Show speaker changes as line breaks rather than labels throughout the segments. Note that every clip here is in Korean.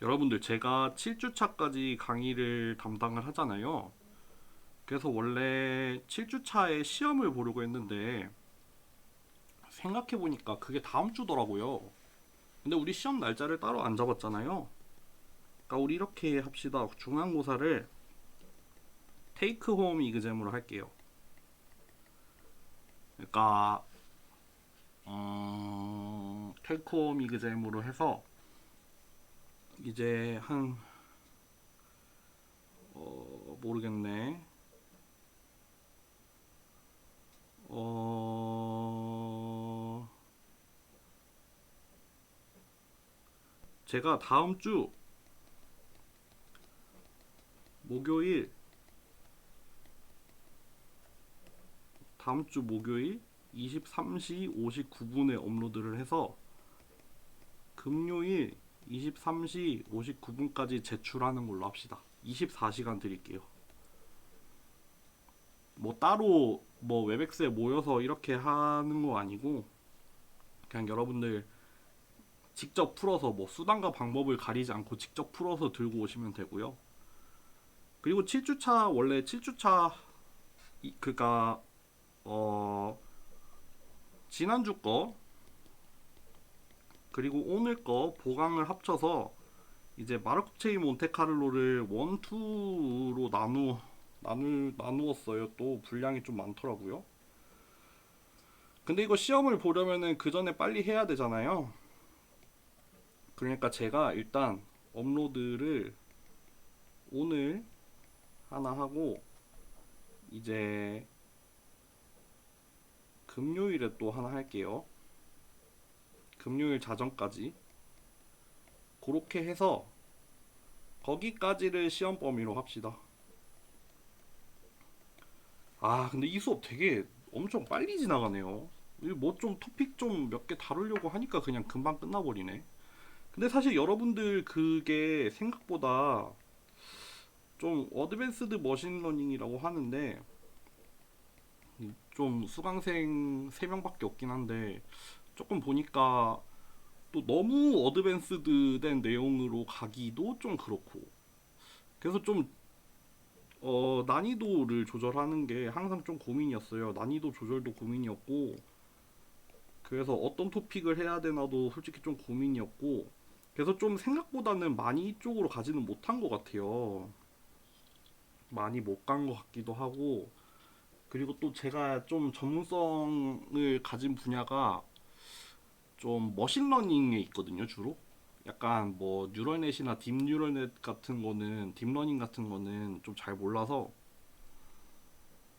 여러분들 제가 7주차까지 강의를 담당을 하잖아요. 그래서 원래 7주차에 시험을 보려고 했는데 생각해보니까 그게 다음 주더라고요. 근데 우리 시험 날짜를 따로 안 잡았잖아요. 그러니까 우리 이렇게 합시다. 중간고사를 테이크 홈 이그잼으로 할게요. 그러니까 테이크 홈 이그잼으로 해서 이제 한 모르겠네. 어 제가 목요일 다음 주 목요일 23시 59분에 업로드를 해서 금요일 23시 59분까지 제출하는 걸로 합시다. 24시간 드릴게요. 뭐 따로 뭐 웹엑스에 모여서 이렇게 하는 거 아니고 그냥 여러분들 직접 풀어서 뭐 수단과 방법을 가리지 않고 직접 풀어서 들고 오시면 되고요. 그리고 7주차 원래 7주차 그니까 지난주 거 그리고 오늘 거 보강을 합쳐서 이제 마르코프체인 몬테카를로를 1, 2로 나누었어요. 또 분량이 좀 많더라고요. 근데 이거 시험을 보려면은 그 전에 빨리 해야 되잖아요. 그러니까 제가 일단 업로드를 오늘 하나 하고 이제 금요일에 또 하나 할게요. 금요일 자정까지 그렇게 해서 거기까지를 시험 범위로 합시다. 아 근데 이 수업 되게 엄청 빨리 지나가네요. 뭐 좀 토픽 좀 몇 개 다루려고 하니까 그냥 금방 끝나버리네. 근데 사실 여러분들 그게 생각보다 좀 어드밴스드 머신러닝이라고 하는데 좀 수강생 3명밖에 없긴 한데 조금 보니까 또 너무 어드밴스드 된 내용으로 가기도 좀 그렇고 그래서 좀 난이도를 조절하는 게 항상 좀 고민이었어요. 난이도 조절도 고민이었고 그래서 어떤 토픽을 해야 되나도 솔직히 좀 고민이었고 그래서 좀 생각보다는 많이 이쪽으로 가지는 못한 것 같아요. 많이 못 간 것 같기도 하고 그리고 또 제가 좀 전문성을 가진 분야가 좀 머신러닝에 있거든요, 주로. 약간 뭐 뉴럴넷이나 딥뉴럴넷 같은 거는 딥러닝 같은 거는 좀 잘 몰라서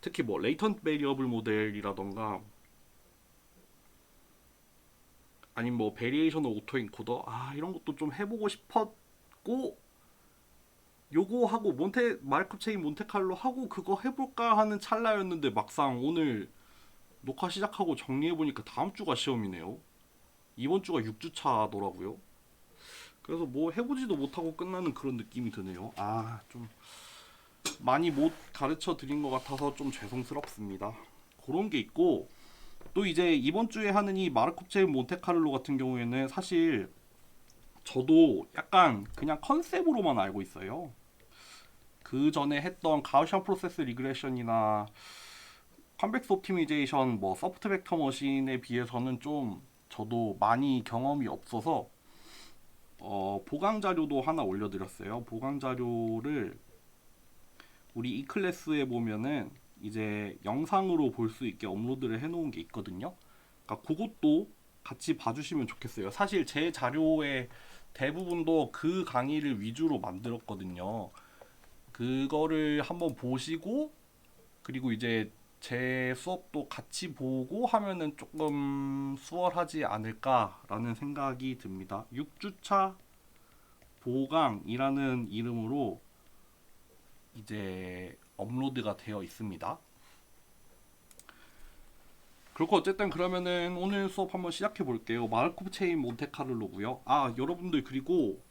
특히 뭐 레이턴트 베리어블 모델이라던가 아니면 뭐 베리에이션 오토 인코더 이런 것도 좀 해보고 싶었고 요거 하고 마르크 체인 몬테칼로 하고 그거 해볼까 하는 찰나였는데 막상 오늘 녹화 시작하고 정리해보니까 다음 주가 시험이네요. 이번 주가 6주 차더라고요. 그래서 뭐 해보지도 못하고 끝나는 그런 느낌이 드네요. 좀 많이 못 가르쳐 드린 것 같아서 좀 죄송스럽습니다. 그런 게 있고 또 이제 이번 주에 하는 이 마르코프체인 몬테카를로 같은 경우에는 사실 저도 약간 그냥 컨셉으로만 알고 있어요. 그 전에 했던 가우시안 프로세스 리그레션이나 컨벡스 옵티미제이션 뭐 소프트 벡터 머신에 비해서는 좀 저도 많이 경험이 없어서 보강 자료도 하나 올려드렸어요. 보강 자료를 우리 이 클래스에 보면은 이제 영상으로 볼 수 있게 업로드를 해놓은 게 있거든요. 그러니까 그것도 같이 봐주시면 좋겠어요. 사실 제 자료의 대부분도 그 강의를 위주로 만들었거든요. 그거를 한번 보시고 그리고 이제 제 수업도 같이 보고 하면은 조금 수월하지 않을까라는 생각이 듭니다. 6주차 보강이라는 이름으로 이제 업로드가 되어 있습니다. 그렇고 어쨌든 그러면은 오늘 수업 한번 시작해 볼게요. 마르코프 체인 몬테카를로고요. 여러분들 그리고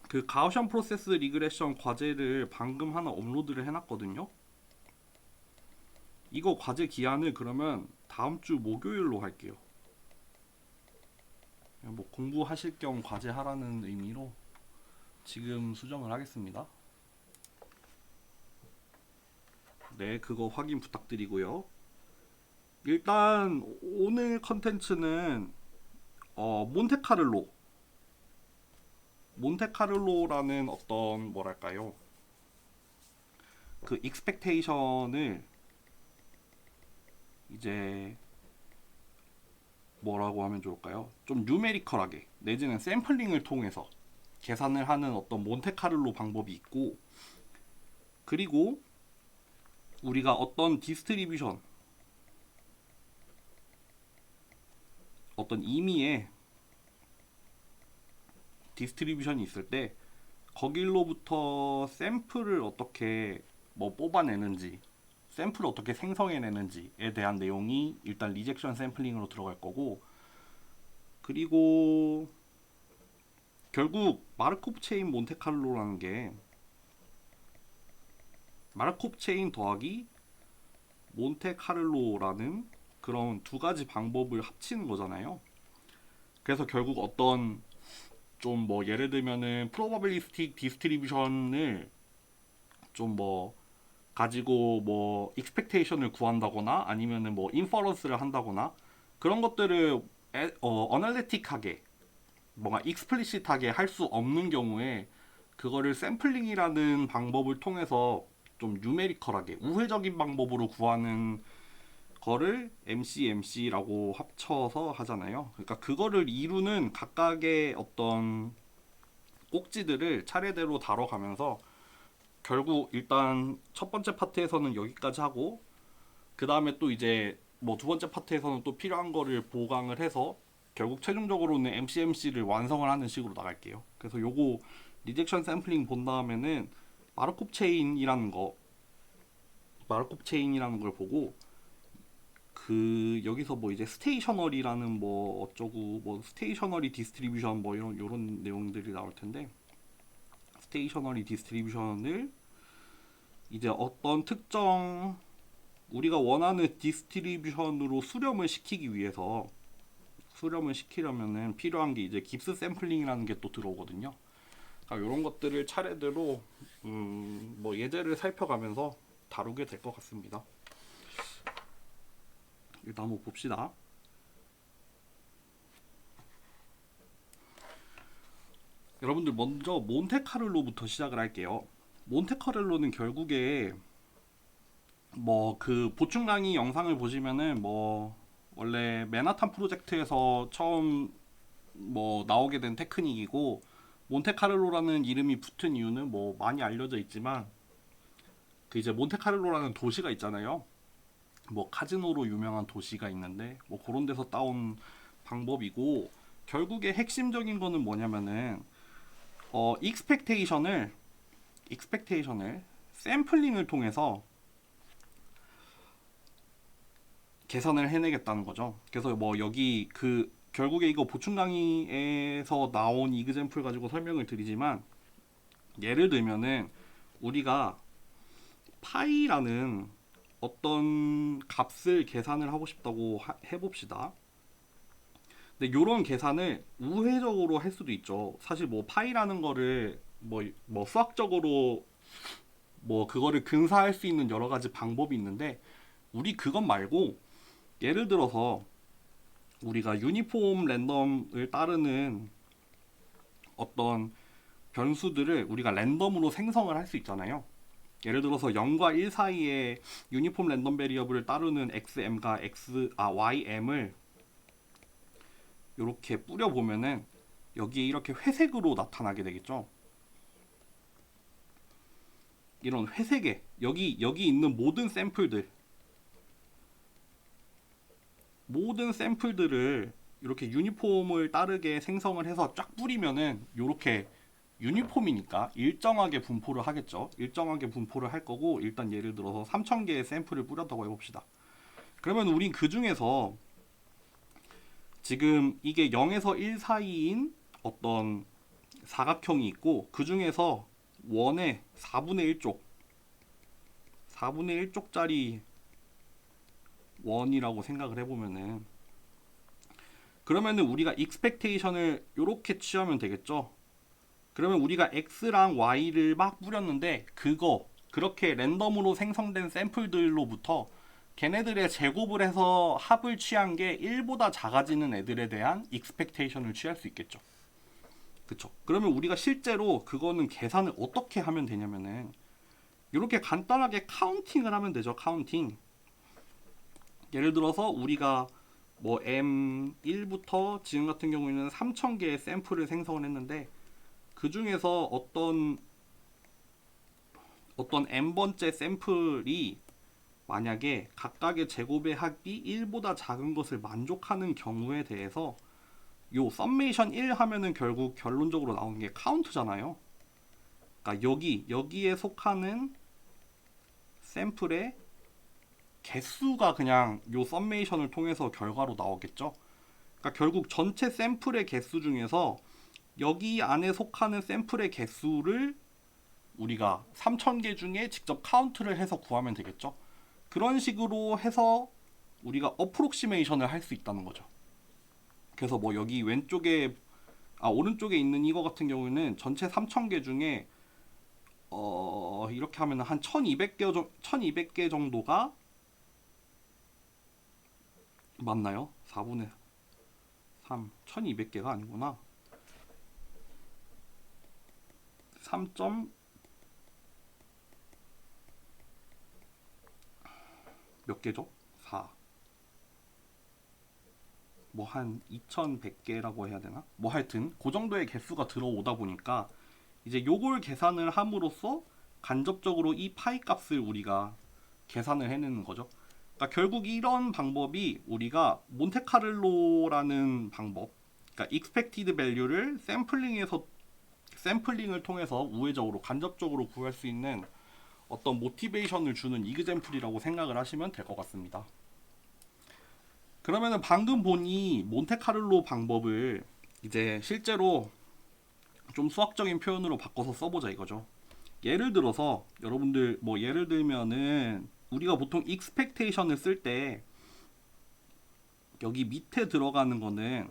그 가우시안 프로세스 리그레션 과제를 방금 하나 업로드를 해놨거든요. 이거 과제 기한을 그러면 다음 주 목요일로 할게요. 뭐 공부하실 겸 과제 하라는 의미로 지금 수정을 하겠습니다. 네, 그거 확인 부탁드리고요. 일단 오늘 컨텐츠는 몬테카를로라는 어떤 뭐랄까요? 그 익스펙테이션을 이제 뭐라고 하면 좋을까요? 좀 뉴메리컬하게 내지는 샘플링을 통해서 계산을 하는 어떤 몬테카를로 방법이 있고, 그리고 우리가 어떤 디스트리뷰션, 어떤 임의의 디스트리뷰션이 있을 때 거길로부터 샘플을 어떻게 뭐 뽑아내는지, 샘플을 어떻게 생성해내는지에 대한 내용이 일단 리젝션 샘플링으로 들어갈 거고, 그리고 결국 마르코프 체인 몬테칼로라는 게 마르코프 체인 더하기 몬테카를로라는 그런 두 가지 방법을 합치는 거잖아요. 그래서 결국 어떤 좀 뭐 예를 들면은 프로바빌리스틱 디스트리뷰션을 좀 뭐 가지고 뭐 익스펙테이션을 구한다거나 아니면은 뭐 인퍼런스를 한다거나 그런 것들을 어널리틱하게 뭔가 익스플리시트하게 할 수 없는 경우에 그거를 샘플링이라는 방법을 통해서 좀 뉴메리컬하게 우회적인 방법으로 구하는 거를 MCMC라고 합쳐서 하잖아요. 그러니까 그거를 이루는 각각의 어떤 꼭지들을 차례대로 다뤄가면서 결국 일단 첫 번째 파트에서는 여기까지 하고, 그 다음에 또 이제 뭐 두 번째 파트에서는 또 필요한 거를 보강을 해서 결국 최종적으로는 MCMC를 완성을 하는 식으로 나갈게요. 그래서 요거 리젝션 샘플링 본 다음에는 마르코프 체인이라는 거, 마르코프 체인이라는 걸 보고 그 여기서 뭐 이제 스테이셔너리라는 뭐 어쩌고 뭐 스테이셔너리 디스트리뷰션 뭐 이런 요런 내용들이 나올 텐데, 스테이셔너리 디스트리뷰션을 이제 어떤 특정 우리가 원하는 디스트리뷰션으로 수렴을 시키기 위해서 수렴을 시키려면은 필요한 게 이제 깁스 샘플링이라는 게 또 들어오거든요. 그러니까 이런 것들을 차례대로 뭐 예제를 살펴가면서 다루게 될 것 같습니다. 일단 한번 봅시다. 여러분들 먼저 몬테카를로부터 시작을 할게요. 몬테카를로는 결국에 뭐 그 보충 강의 영상을 보시면은 뭐 원래 맨하탄 프로젝트에서 처음 뭐 나오게 된 테크닉이고, 몬테카를로라는 이름이 붙은 이유는 뭐 많이 알려져 있지만 그 이제 몬테카를로라는 도시가 있잖아요. 뭐 카지노로 유명한 도시가 있는데 뭐 그런 데서 따온 방법이고, 결국에 핵심적인 거는 뭐냐면은 익스펙테이션을 샘플링을 통해서 계산을 해내겠다는 거죠. 그래서 뭐 여기 그 결국에 이거 보충 강의에서 나온 이그젬플 가지고 설명을 드리지만, 예를 들면은 우리가 파이라는 어떤 값을 계산을 하고 싶다고 해봅시다. 근데 이런 계산을 우회적으로 할 수도 있죠. 사실 뭐 파이라는 거를 뭐 수학적으로 뭐 그거를 근사할 수 있는 여러 가지 방법이 있는데, 우리 그것 말고 예를 들어서 우리가 유니폼 랜덤을 따르는 어떤 변수들을 우리가 랜덤으로 생성을 할 수 있잖아요. 예를 들어서 0과 1 사이에 유니폼 랜덤 베리어블을 따르는 xm과 ym을 이렇게 뿌려 보면은 여기에 이렇게 회색으로 나타나게 되겠죠. 이런 회색에 여기 있는 모든 샘플들을 이렇게 유니폼을 따르게 생성을 해서 쫙 뿌리면은 이렇게 유니폼이니까 일정하게 분포를 하겠죠. 일정하게 분포를 할 거고, 일단 예를 들어서 3000개의 샘플을 뿌렸다고 해봅시다. 그러면 우린 그 중에서 지금 이게 0에서 1 사이인 어떤 사각형이 있고, 그 중에서 원의 4분의 1쪽짜리 원이라고 생각을 해보면은, 그러면은 우리가 익스펙테이션을 이렇게 취하면 되겠죠. 그러면 우리가 x랑 y를 막 뿌렸는데 그거 그렇게 랜덤으로 생성된 샘플들로부터 걔네들의 제곱을 해서 합을 취한 게 1보다 작아지는 애들에 대한 익스펙테이션을 취할 수 있겠죠. 그쵸? 그러면 우리가 실제로 그거는 계산을 어떻게 하면 되냐면은 이렇게 간단하게 카운팅을 하면 되죠. 카운팅. 예를 들어서 우리가 뭐 M1부터 지금 같은 경우에는 3000개의 샘플을 생성을 했는데 그 중에서 어떤 n번째 샘플이 만약에 각각의 제곱의 합이 1보다 작은 것을 만족하는 경우에 대해서 요 썸메이션 1 하면은 결국 결론적으로 나오는 게 카운트잖아요. 그러니까 여기에 속하는 샘플의 개수가 그냥 요 썸메이션을 통해서 결과로 나오겠죠. 그러니까 결국 전체 샘플의 개수 중에서 여기 안에 속하는 샘플의 개수를 우리가 3000개 중에 직접 카운트를 해서 구하면 되겠죠. 그런 식으로 해서 우리가 어프록시메이션을 할 수 있다는 거죠. 그래서 뭐 여기 오른쪽에 있는 이거 같은 경우는 전체 3000개 중에 이렇게 하면 한 1200개 정도가 맞나요? 4분의 3 1200개가 아니구나. 3. 몇 개죠? 4. 뭐 한 2100개라고 해야 되나? 뭐 하여튼 그 정도의 개수가 들어오다 보니까 이제 요걸 계산을 함으로써 간접적으로 이 파이 값을 우리가 계산을 해내는 거죠. 그러니까 결국 이런 방법이 우리가 몬테카를로라는 방법, 그러니까 expected value를 샘플링을 통해서 우회적으로 간접적으로 구할 수 있는 어떤 모티베이션을 주는 이그젠플이라고 생각을 하시면 될 것 같습니다. 그러면은 방금 본 이 몬테카를로 방법을 이제 실제로 좀 수학적인 표현으로 바꿔서 써보자 이거죠. 예를 들어서 여러분들 뭐 예를 들면은 우리가 보통 expectation을 쓸 때 여기 밑에 들어가는 거는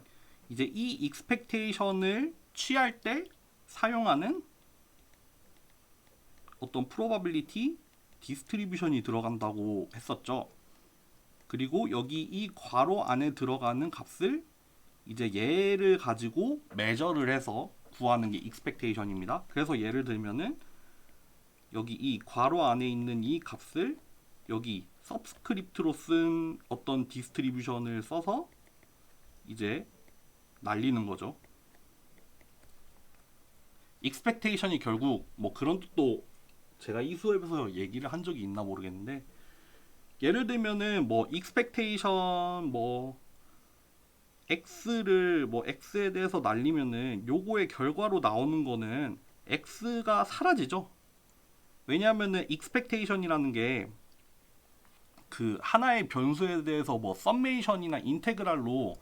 이제 이 expectation을 취할 때 사용하는 어떤 probability distribution이 들어간다고 했었죠. 그리고 여기 이 괄호 안에 들어가는 값을 이제 얘를 가지고 매저를 해서 구하는 게 expectation입니다. 그래서 예를 들면은 여기 이 괄호 안에 있는 이 값을 여기 서브스크립트로 쓴 어떤 디스트리뷰션을 써서 이제 날리는 거죠. expectation이 결국 뭐 그런 뜻도 제가 이 수업에서 얘기를 한 적이 있나 모르겠는데 예를 들면은 뭐 expectation 뭐 x를 뭐 x에 대해서 날리면은 요거의 결과로 나오는 거는 x가 사라지죠. 왜냐하면은 expectation이라는 게 그 하나의 변수에 대해서 뭐 썸메이션이나 인테그랄로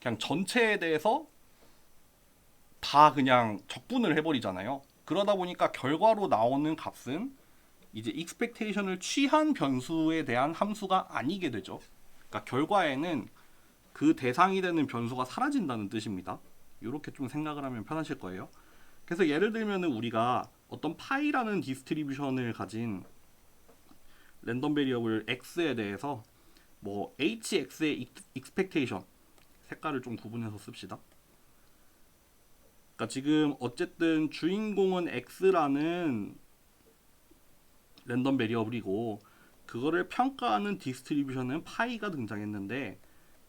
그냥 전체에 대해서 다 그냥 적분을 해버리잖아요. 그러다 보니까 결과로 나오는 값은 이제 expectation을 취한 변수에 대한 함수가 아니게 되죠. 그러니까 결과에는 그 대상이 되는 변수가 사라진다는 뜻입니다. 이렇게 좀 생각을 하면 편하실 거예요. 그래서 예를 들면 우리가 어떤 파이라는 디스트리뷰션을 가진 랜덤 베리어블 x에 대해서 뭐 hx의 expectation 색깔을 좀 구분해서 씁시다. 그러니까 지금 어쨌든 주인공은 x라는 랜덤 베리어블이고 그거를 평가하는 디스트리뷰션은 파이가 등장했는데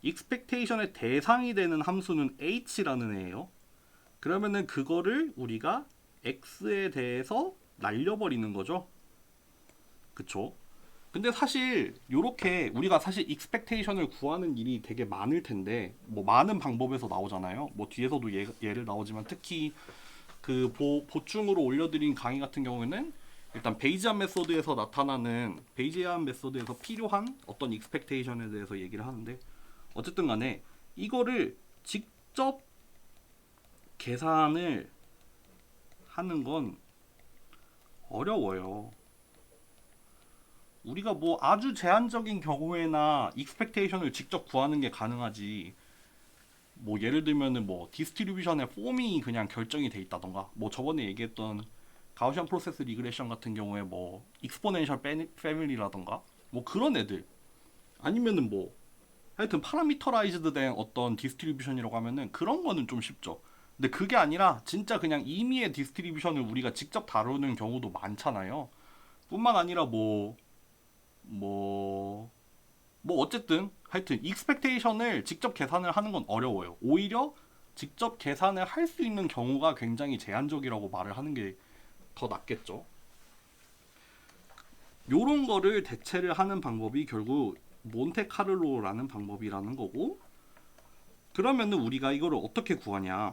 익스펙테이션의 대상이 되는 함수는 h라는 애예요. 그러면은 그거를 우리가 x에 대해서 날려버리는 거죠. 그쵸? 근데 사실 요렇게 우리가 사실 익스펙테이션을 구하는 일이 되게 많을 텐데 뭐 많은 방법에서 나오잖아요. 뭐 뒤에서도 예를 나오지만 특히 그 보충으로 올려드린 강의 같은 경우에는 일단 베이지안 메소드에서 나타나는 베이지안 메소드에서 필요한 어떤 익스펙테이션에 대해서 얘기를 하는데 어쨌든 간에 이거를 직접 계산을 하는 건 어려워요. 우리가 뭐 아주 제한적인 경우에나 익스펙테이션을 직접 구하는 게 가능하지 뭐 예를 들면은 뭐 디스트리뷰션의 폼이 그냥 결정이 돼 있다던가, 뭐 저번에 얘기했던 가우시안 프로세스 리그레션 같은 경우에 뭐 익스포넨셜 패밀리라던가 뭐 그런 애들, 아니면은 뭐 하여튼 파라미터라이즈드 된 어떤 디스트리뷰션이라고 하면은 그런 거는 좀 쉽죠. 근데 그게 아니라 진짜 그냥 임의의 디스트리뷰션을 우리가 직접 다루는 경우도 많잖아요. 뿐만 아니라 뭐, 뭐 어쨌든 하여튼 익스펙테이션을 직접 계산을 하는 건 어려워요. 오히려 직접 계산을 할 수 있는 경우가 굉장히 제한적이라고 말을 하는 게 더 낫겠죠. 요런 거를 대체를 하는 방법이 결국 몬테카를로라는 방법이라는 거고, 그러면은 우리가 이거를 어떻게 구하냐,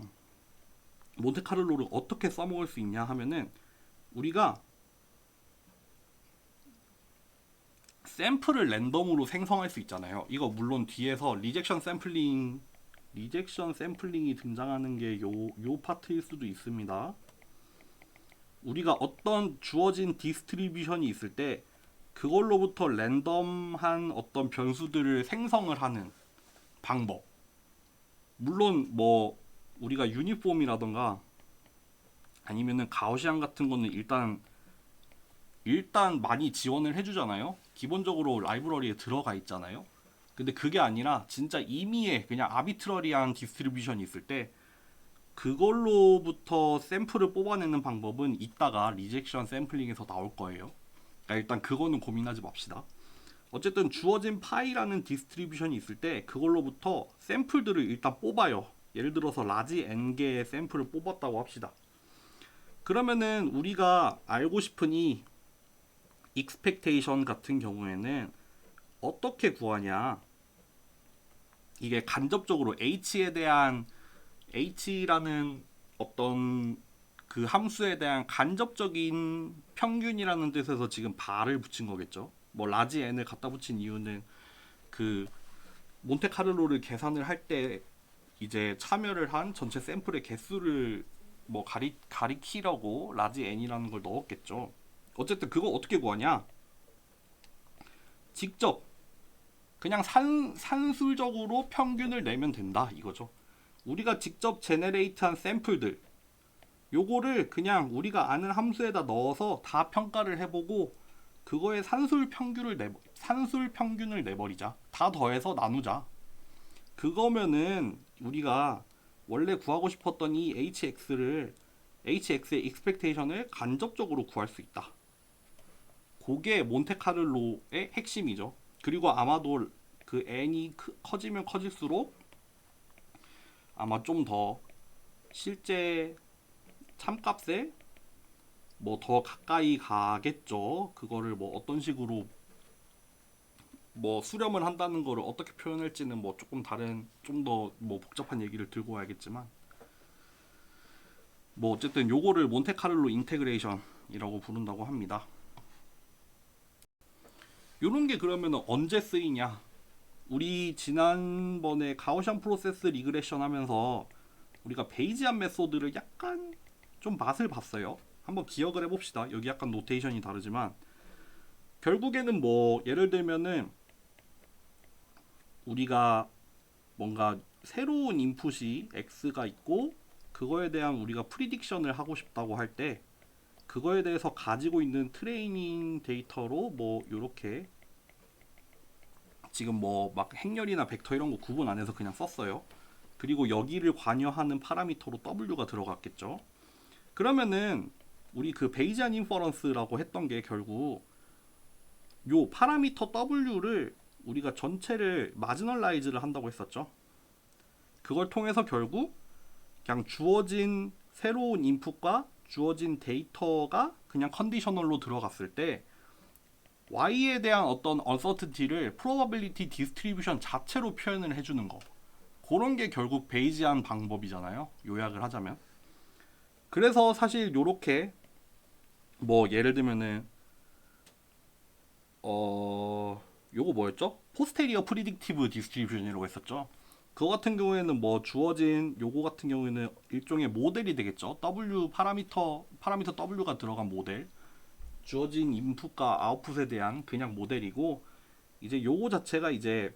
몬테카를로를 어떻게 써먹을 수 있냐 하면은 우리가 샘플을 랜덤으로 생성할 수 있잖아요. 이거 물론 뒤에서 리젝션 샘플링이 등장하는 게 요 파트일 수도 있습니다. 우리가 어떤 주어진 디스트리뷰션이 있을 때 그걸로부터 랜덤한 어떤 변수들을 생성을 하는 방법. 물론 뭐 우리가 유니폼이라던가 아니면은 가우시안 같은 거는 일단 많이 지원을 해주잖아요. 기본적으로 라이브러리에 들어가 있잖아요. 근데 그게 아니라 진짜 임의의 그냥 아비트러리한 디스트리뷰션이 있을 때 그걸로부터 샘플을 뽑아내는 방법은 이따가 리젝션 샘플링에서 나올 거예요. 그러니까 일단 그거는 고민하지 맙시다. 어쨌든 주어진 파이라는 디스트리뷰션이 있을 때 그걸로부터 샘플들을 일단 뽑아요. 예를 들어서 라지 n개의 샘플을 뽑았다고 합시다. 그러면은 우리가 알고 싶은 이 익스펙테이션 같은 경우에는 어떻게 구하냐? 이게 간접적으로 h라는 어떤 그 함수에 대한 간접적인 평균이라는 뜻에서 지금 bar을 붙인 거겠죠. 뭐 라지 n을 갖다 붙인 이유는 그 몬테카를로를 계산을 할 때 이제 참여를 한 전체 샘플의 개수를 뭐 가리키려고 라지 n이라는 걸 넣었겠죠. 어쨌든 그거 어떻게 구하냐? 직접 그냥 산술적으로 평균을 내면 된다 이거죠. 우리가 직접 제네레이트한 샘플들 요거를 그냥 우리가 아는 함수에다 넣어서 다 평가를 해보고 그거의 산술 평균을 내버리자. 다 더해서 나누자. 그거면은 우리가 원래 구하고 싶었던 이 hx의 익스펙테이션을 간접적으로 구할 수 있다. 그게 몬테카를로의 핵심이죠. 그리고 아마도 그 n이 커지면 커질수록 아마 좀 더 실제 참값에 뭐 더 가까이 가겠죠. 그거를 뭐 어떤 식으로 뭐 수렴을 한다는 거를 어떻게 표현할지는 뭐 조금 다른 좀 더 뭐 복잡한 얘기를 들고 와야겠지만, 뭐 어쨌든 요거를 몬테카를로 인테그레이션이라고 부른다고 합니다. 요런 게 그러면 언제 쓰이냐? 우리 지난번에 가우시안 프로세스 리그레션 하면서 우리가 베이지안 메소드를 약간 좀 맛을 봤어요. 한번 기억을 해봅시다. 여기 약간 노테이션이 다르지만 결국에는 뭐 예를 들면은 우리가 뭔가 새로운 인풋이 x가 있고 그거에 대한 우리가 프리딕션을 하고 싶다고 할 때 그거에 대해서 가지고 있는 트레이닝 데이터로 뭐 요렇게 지금 뭐 막 행렬이나 벡터 이런 거 구분 안 해서 그냥 썼어요. 그리고 여기를 관여하는 파라미터로 w가 들어갔겠죠. 그러면은 우리 그 베이지안 인퍼런스라고 했던 게 결국 요 파라미터 w를 우리가 전체를 마지널라이즈를 한다고 했었죠. 그걸 통해서 결국 그냥 주어진 새로운 인풋과 주어진 데이터가 그냥 컨디셔널로 들어갔을 때 y에 대한 어떤 uncertainty를 probability distribution 자체로 표현을 해주는 거, 그런 게 결국 베이지안 방법이잖아요. 요약을 하자면. 그래서 사실 요렇게 뭐 예를 들면은 요거 뭐였죠? 포스테리어 프리딕티브 디스트리뷰션이라고 했었죠. 그거 같은 경우에는 뭐 주어진 요거 같은 경우에는 일종의 모델이 되겠죠. 파라미터 W가 들어간 모델. 주어진 인풋과 아웃풋에 대한 그냥 모델이고, 이제 요거 자체가 이제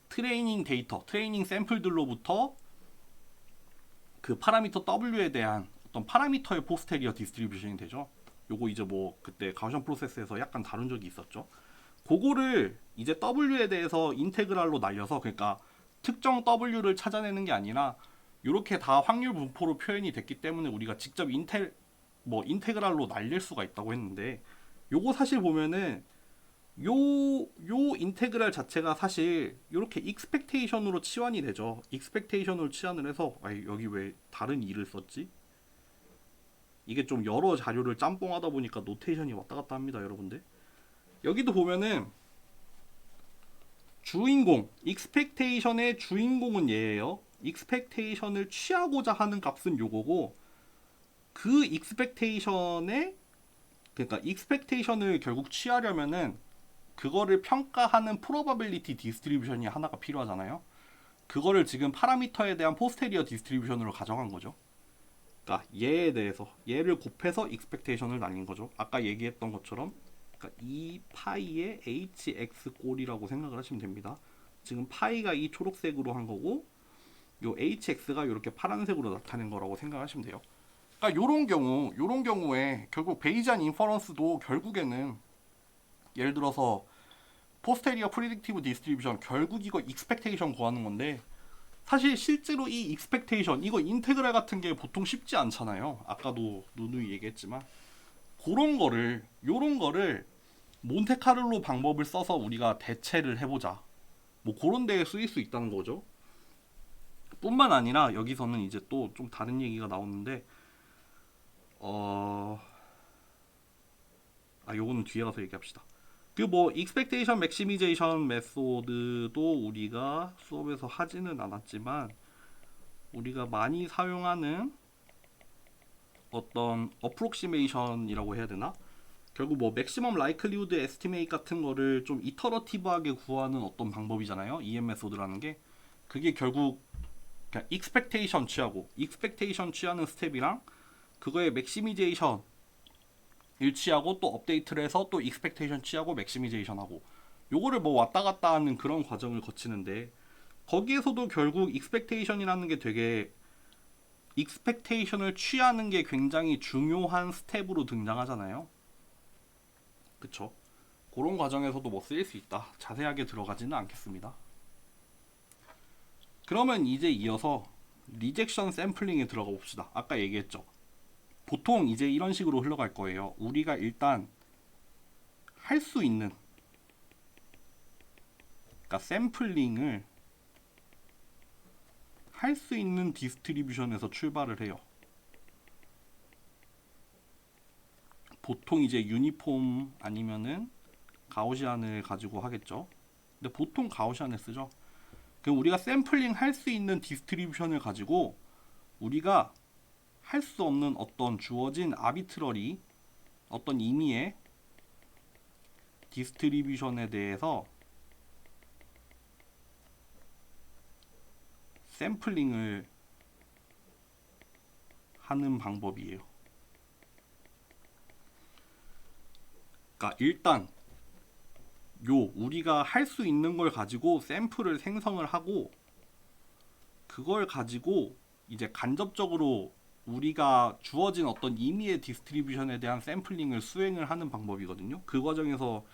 트레이닝 데이터, 트레이닝 샘플들로부터 그 파라미터 W에 대한 어떤 파라미터의 포스테리어 디스트리뷰션이 되죠. 요거 이제 뭐 그때 가우션 프로세스에서 약간 다룬 적이 있었죠. 그거를 이제 W에 대해서 인테그랄로 날려서, 그러니까 특정 W를 찾아내는 게 아니라 이렇게 다 확률 분포로 표현이 됐기 때문에 우리가 직접 인테그랄로 날릴 수가 있다고 했는데, 요거 사실 보면은 요 인테그랄 자체가 사실 이렇게 익스펙테이션으로 치환이 되죠. 익스펙테이션으로 치환을 해서, 아니 여기 왜 다른 2를 썼지? 이게 좀 여러 자료를 짬뽕하다 보니까 노테이션이 왔다 갔다 합니다, 여러분들. 여기도 보면은 주인공, 익스펙테이션의 주인공은 얘예요. 익스펙테이션을 취하고자 하는 값은 요거고, 그 익스펙테이션의, 그러니까 익스펙테이션을 결국 취하려면은 그거를 평가하는 프로바빌리티 디스트리뷰션이 하나가 필요하잖아요. 그거를 지금 파라미터에 대한 포스테리어 디스트리뷰션으로 가져간 거죠. 그러니까 얘에 대해서, 얘를 곱해서 익스펙테이션을 날린 거죠. 아까 얘기했던 것처럼, 그러니까 이 파이의 hx 꼴이라고 생각을 하시면 됩니다. 지금 파이가 이 초록색으로 한 거고, 요 hx가 이렇게 파란색으로 나타낸 거라고 생각하시면 돼요. 그러니까 요런 경우에 결국 베이지안 인퍼런스도 결국에는, 예를 들어서 포스테리어 프리딕티브 디스트리뷰션, 결국 이거 익스펙테이션 구하는 건데, 사실 실제로 이 익스펙테이션, 이거 인테그랄 같은 게 보통 쉽지 않잖아요. 아까도 누누이 얘기했지만, 요런 거를 몬테카를로 방법을 써서 우리가 대체를 해보자, 뭐 그런 데에 쓰일 수 있다는 거죠. 뿐만 아니라 여기서는 이제 또 좀 다른 얘기가 나오는데, 요거는 뒤에 가서 얘기합시다. 그 뭐 익스펙테이션 맥시미제이션 메소드도 우리가 수업에서 하지는 않았지만, 우리가 많이 사용하는 어떤 어프록시메이션이라고 해야 되나? 결국 뭐 맥시멈 라이클리우드 에스티메이트 같은 거를 좀 이터러티브하게 구하는 어떤 방법이잖아요. EM 메소드라는 게. 그게 결국 그냥 익스펙테이션 취하고, 익스펙테이션 취하는 스텝이랑 그거의 맥시미제이션 일치하고, 또 업데이트를 해서 또 익스펙테이션 취하고 맥시미제이션 하고, 요거를 뭐 왔다 갔다 하는 그런 과정을 거치는데, 거기에서도 결국 익스펙테이션이라는 게 되게, 익스펙테이션을 취하는 게 굉장히 중요한 스텝으로 등장하잖아요. 그쵸? 그런 과정에서도 뭐 쓰일 수 있다. 자세하게 들어가지는 않겠습니다. 그러면 이제 이어서 리젝션 샘플링에 들어가 봅시다. 아까 얘기했죠. 보통 이제 이런 식으로 흘러갈 거예요. 우리가 일단 할 수 있는, 그러니까 샘플링을 할 수 있는 디스트리뷰션에서 출발을 해요. 보통 이제 유니폼 아니면은 가우시안을 가지고 하겠죠. 근데 보통 가우시안을 쓰죠. 그럼 우리가 샘플링 할 수 있는 디스트리뷰션을 가지고 우리가 할 수 없는 어떤 주어진 아비트러리, 어떤 임의의 디스트리뷰션에 대해서 샘플링을 하는 방법이에요. 그러니까 일단 우리가 할 수 있는 걸 가지고 샘플을 생성을 하고, 그걸 가지고 이제 간접적으로 우리가 주어진 어떤 임의의 디스트리뷰션에 대한 샘플링을 수행을 하는 방법이거든요. 그 과정에서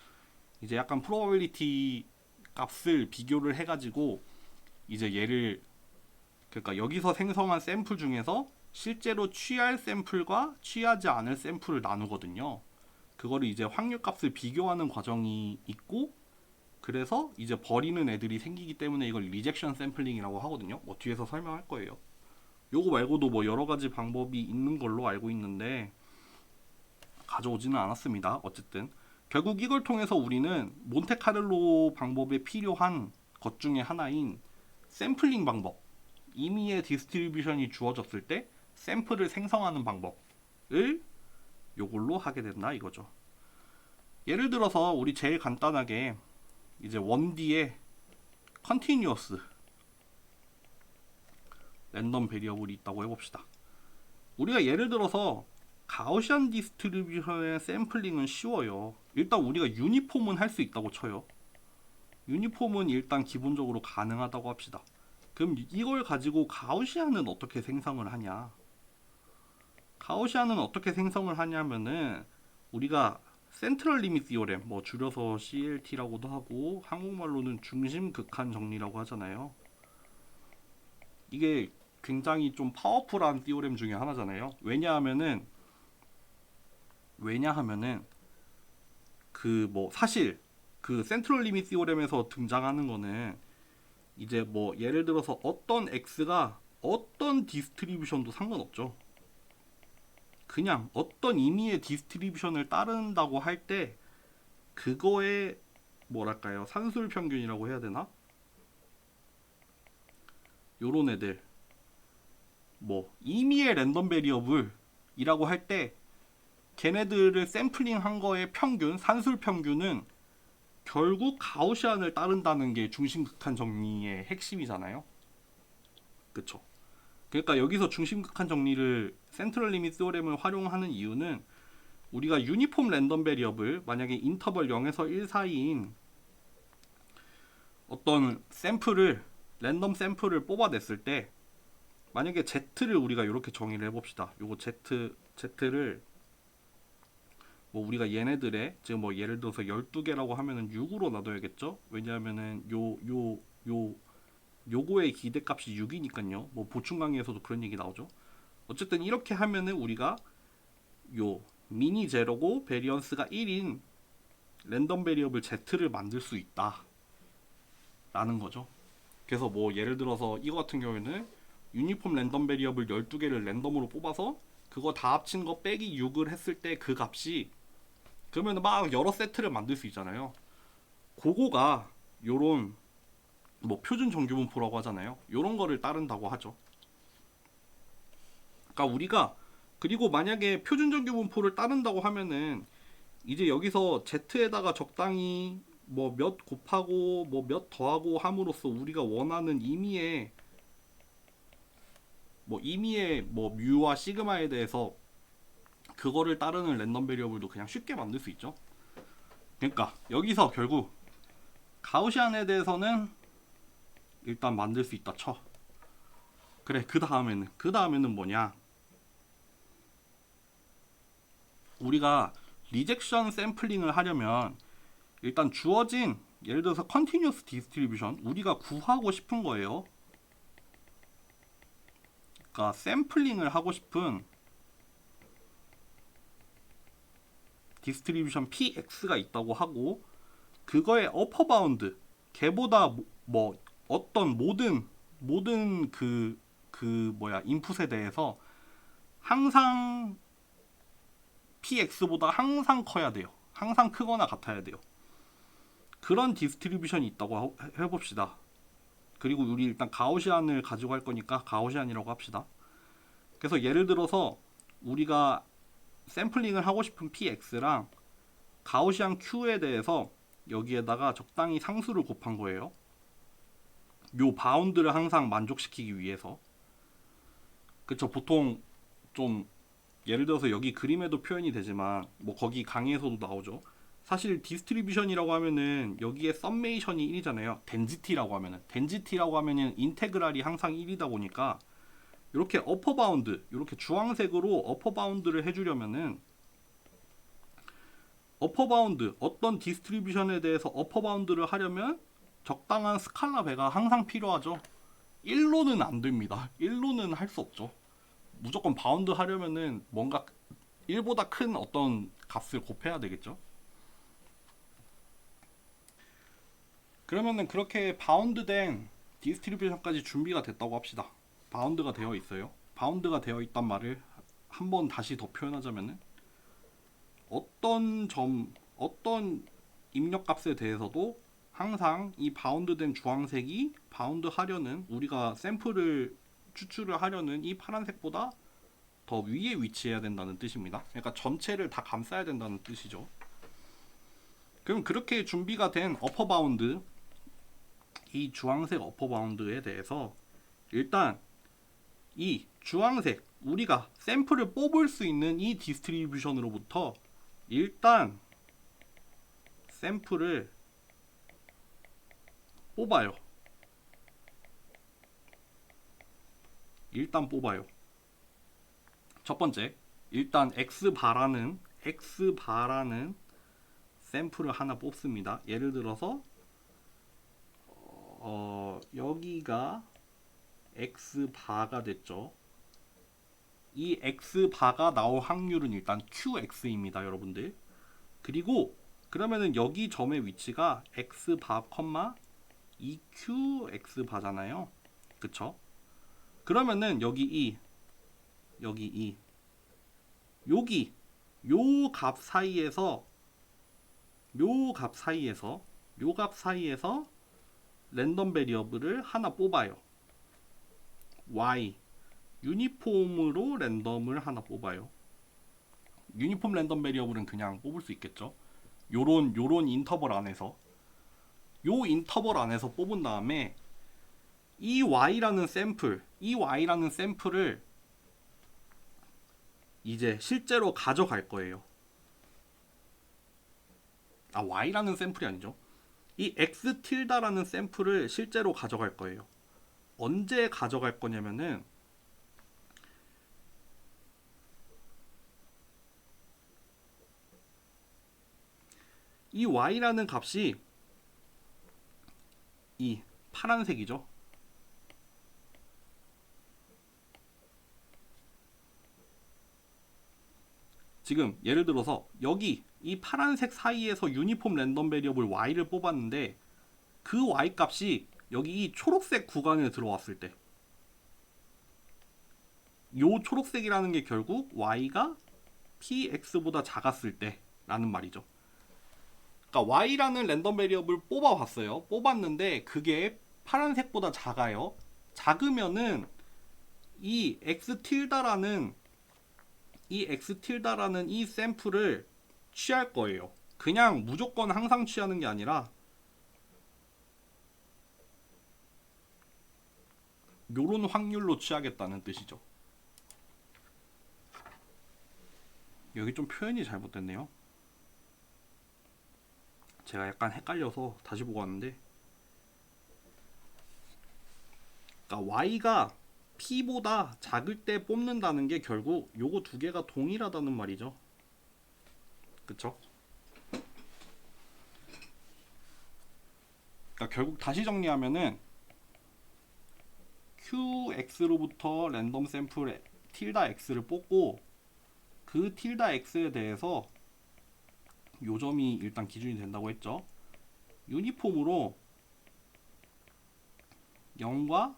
이제 약간 프로바빌리티 값을 비교를 해가지고 이제 얘를, 그러니까 여기서 생성한 샘플 중에서 실제로 취할 샘플과 취하지 않을 샘플을 나누거든요. 그거를 이제 확률값을 비교하는 과정이 있고, 그래서 이제 버리는 애들이 생기기 때문에 이걸 리젝션 샘플링이라고 하거든요. 뭐 뒤에서 설명할 거예요. 요거 말고도 뭐 여러 가지 방법이 있는 걸로 알고 있는데 가져오지는 않았습니다. 어쨌든 결국 이걸 통해서 우리는 몬테카를로 방법에 필요한 것 중에 하나인 샘플링 방법, 임의의 디스트리뷰션이 주어졌을 때 샘플을 생성하는 방법을 요걸로 하게 된다 이거죠. 예를 들어서 우리 제일 간단하게 이제 1D에 컨티뉴어스 랜덤 베리어블이 있다고 해봅시다. 우리가 예를 들어서 가우시안 디스트리뷰션의 샘플링은 쉬워요. 일단 우리가 유니폼은 할 수 있다고 쳐요. 유니폼은 일단 기본적으로 가능하다고 합시다. 그럼 이걸 가지고 가우시안은 어떻게 생성을 하냐? 가우시안은 어떻게 생성을 하냐면은 우리가 센트럴 리밋 디오렘, 뭐 줄여서 CLT라고도 하고 한국말로는 중심 극한 정리라고 하잖아요. 이게 굉장히 좀 파워풀한 디오렘 중에 하나잖아요. 왜냐하면은 그 뭐 사실 그 센트럴 리밋 디오렘에서 등장하는 거는 이제 뭐 예를 들어서 어떤 x가 어떤 디스트리뷰션도 상관없죠. 그냥 어떤 임의의 디스트리뷰션을 따른다고 할 때 그거의 뭐랄까요, 산술 평균이라고 해야 되나? 요런 애들 뭐 임의의 랜덤 베리어블이라고 할 때 걔네들을 샘플링 한 거의 평균, 산술 평균은 결국 가우시안을 따른다는 게 중심극한 정리의 핵심이잖아요. 그쵸? 그러니까 여기서 중심극한 정리를 센트럴 리밋 소렘을 활용하는 이유는 우리가 유니폼 랜덤 베리어블, 만약에 인터벌 0에서 1 사이인 어떤 샘플을, 랜덤 샘플을 뽑아냈을 때 만약에 Z를 우리가 이렇게 정의를 해봅시다. 요거 Z를 뭐 우리가 얘네들의 지금 뭐 예를 들어서 12개라고 하면은 6으로 놔둬야겠죠? 왜냐하면은 요거의 기대값이 6이니까요. 뭐 보충 강의에서도 그런 얘기 나오죠. 어쨌든 이렇게 하면은 우리가 요 미니 제로고 베리언스가 1인 랜덤 베리어블 Z를 만들 수 있다 라는 거죠. 그래서 뭐 예를 들어서 이거 같은 경우에는 유니폼 랜덤 베리어블 12개를 랜덤으로 뽑아서 그거 다 합친 거 빼기 6을 했을 때 그 값이, 그러면 막 여러 세트를 만들 수 있잖아요. 그거가 요런 뭐 표준 정규분포라고 하잖아요. 요런 거를 따른다고 하죠. 그러니까 우리가, 그리고 만약에 표준 정규분포를 따른다고 하면은 이제 여기서 Z에다가 적당히 뭐 몇 곱하고 뭐 몇 더하고 함으로써 우리가 원하는 임의의 뭐 뮤와 시그마에 대해서 그거를 따르는 랜덤 베리어블도 그냥 쉽게 만들 수 있죠. 그러니까 여기서 결국 가우시안에 대해서는 일단 만들 수 있다 쳐. 그래, 그 다음에는 뭐냐? 우리가 리젝션 샘플링을 하려면 일단 주어진, 예를 들어서 컨티뉴어스 디스트리뷰션 우리가 구하고 싶은 거예요. 그러니까 샘플링을 하고 싶은 디스트리뷰션 PX가 있다고 하고 그거의 어퍼 바운드, 걔보다 뭐 어떤 모든 인풋에 대해서 항상 PX보다 항상 커야 돼요. 항상 크거나 같아야 돼요. 그런 디스트리뷰션이 있다고 해봅시다. 그리고 우리 일단 가우시안을 가지고 할 거니까 가우시안이라고 합시다. 그래서 예를 들어서 우리가 샘플링을 하고 싶은 PX랑 가우시안 Q에 대해서 여기에다가 적당히 상수를 곱한 거예요. 요 바운드를 항상 만족시키기 위해서. 그쵸, 보통 좀 예를 들어서 여기 그림에도 표현이 되지만 뭐 거기 강의에서도 나오죠. 사실 디스트리뷰션이라고 하면은 여기에 썸메이션이 1이잖아요. 덴지티라고 하면은 인테그랄이 항상 1이다 보니까 이렇게 어퍼 바운드, 이렇게 주황색으로 어퍼 바운드를 해주려면은 어퍼 바운드, 어떤 디스트리뷰션에 대해서 어퍼 바운드를 하려면 적당한 스칼라 배가 항상 필요하죠. 1로는 안 됩니다. 1로는 할 수 없죠. 무조건 바운드 하려면은 뭔가 1보다 큰 어떤 값을 곱해야 되겠죠. 그러면은 그렇게 바운드된 디스트리뷰션까지 준비가 됐다고 합시다. 바운드가 되어 있어요. 바운드가 되어 있단 말을 한번 다시 더 표현하자면은 어떤 입력값에 대해서도 항상 이 바운드된 주황색이 바운드 하려는, 우리가 샘플을 추출을 하려는 이 파란색보다 더 위에 위치해야 된다는 뜻입니다. 그러니까 전체를 다 감싸야 된다는 뜻이죠. 그럼 그렇게 준비가 된 어퍼 바운드, 이 주황색 어퍼 바운드에 대해서 일단 이 주황색, 우리가 샘플을 뽑을 수 있는 이 디스트리뷰션으로부터 일단 샘플을 뽑아요. 일단 뽑아요. 첫 번째, 일단 x바라는 샘플을 하나 뽑습니다. 예를 들어서 여기가 x바가 됐죠. 이 x바가 나올 확률은 일단 qx입니다, 여러분들. 그리고 그러면은 여기 점의 위치가 x바, 2qx바잖아요. 그쵸? 그러면은 여기 요 값 사이에서 랜덤 베리어블을 하나 뽑아요. y 유니폼으로 랜덤을 하나 뽑아요. 유니폼 랜덤 베리어블은 그냥 뽑을 수 있겠죠. 요런 인터벌 안에서 요 인터벌 안에서 뽑은 다음에 이 y라는 샘플을 이제 실제로 가져갈 거예요. y라는 샘플이 아니죠. 이 x 틸다라는 샘플을 실제로 가져갈 거예요. 언제 가져갈 거냐면은 이 y라는 값이 이 파란색이죠. 지금 예를 들어서 여기 이 파란색 사이에서 유니폼 랜덤 베리어블 y를 뽑았는데 그 y 값이 여기 이 초록색 구간에 들어왔을 때, 요 초록색이라는 게 결국 y가 px보다 작았을 때 라는 말이죠. 그러니까 y라는 랜덤 베리어블 뽑아봤어요. 뽑았는데 그게 파란색보다 작아요. 작으면은 이 x 틸다라는 이 샘플을 취할 거예요. 그냥 무조건 항상 취하는 게 아니라 요런 확률로 취하겠다는 뜻이죠. 여기 좀 표현이 잘못됐네요. 제가 약간 헷갈려서 다시 보고 왔는데, 그러니까 y가 p보다 작을 때 뽑는다는 게 결국 요거 두 개가 동일하다는 말이죠. 그쵸? 그러니까 결국 다시 정리하면은 qx로부터 랜덤 샘플 틸다 x를 뽑고 그 틸다 x에 대해서 요 점이 일단 기준이 된다고 했죠. 유니폼으로 0과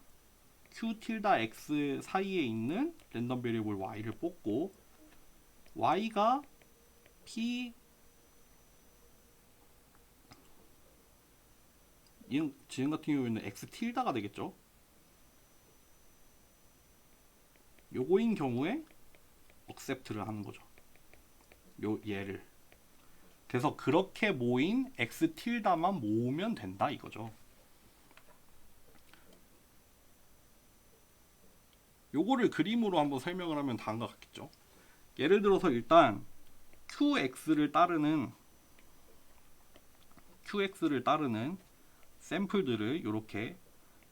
q 틸다 x 사이에 있는 랜덤 베리어블 y를 뽑고 y가 p 지금 같은 경우에는 x 틸다가 되겠죠. 요거인 경우에 accept를 하는 거죠. 얘를. 그래서 그렇게 모인 x 틸다만 모으면 된다 이거죠. 요거를 그림으로 한번 설명을 하면 다음과 같겠죠. 예를 들어서 일단 qx를 따르는 샘플들을 이렇게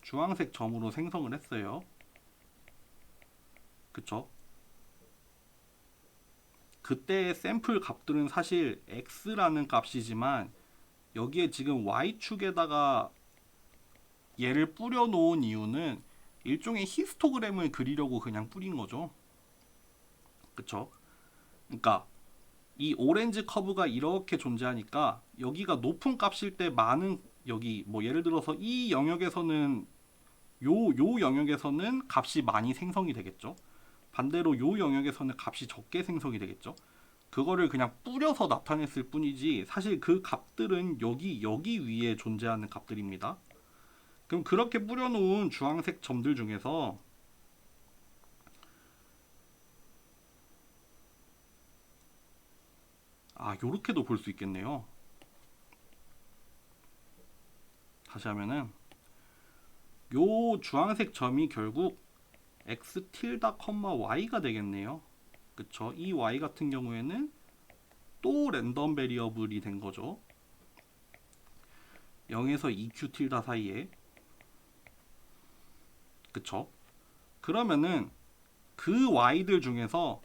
주황색 점으로 생성을 했어요. 그쵸? 그때의 샘플 값들은 사실 x라는 값이지만 여기에 지금 y축에다가 얘를 뿌려 놓은 이유는 일종의 히스토그램을 그리려고 그냥 뿌린 거죠. 그쵸? 그러니까 이 오렌지 커브가 이렇게 존재하니까 여기가 높은 값일 때 많은, 여기 뭐 예를 들어서 이 영역에서는 요 영역에서는 값이 많이 생성이 되겠죠. 반대로 요 영역에서는 값이 적게 생성이 되겠죠. 그거를 그냥 뿌려서 나타냈을 뿐이지 사실 그 값들은 여기 위에 존재하는 값들입니다. 그럼 그렇게 뿌려놓은 주황색 점들 중에서 요렇게도 볼 수 있겠네요. 다시 하면은 요 주황색 점이 결국 x 틸다 y가 되겠네요. 그쵸? 이 y 같은 경우에는 또 랜덤 베리어블이 된 거죠. 0에서 2q 틸다 사이에. 그쵸? 그러면은 그 y들 중에서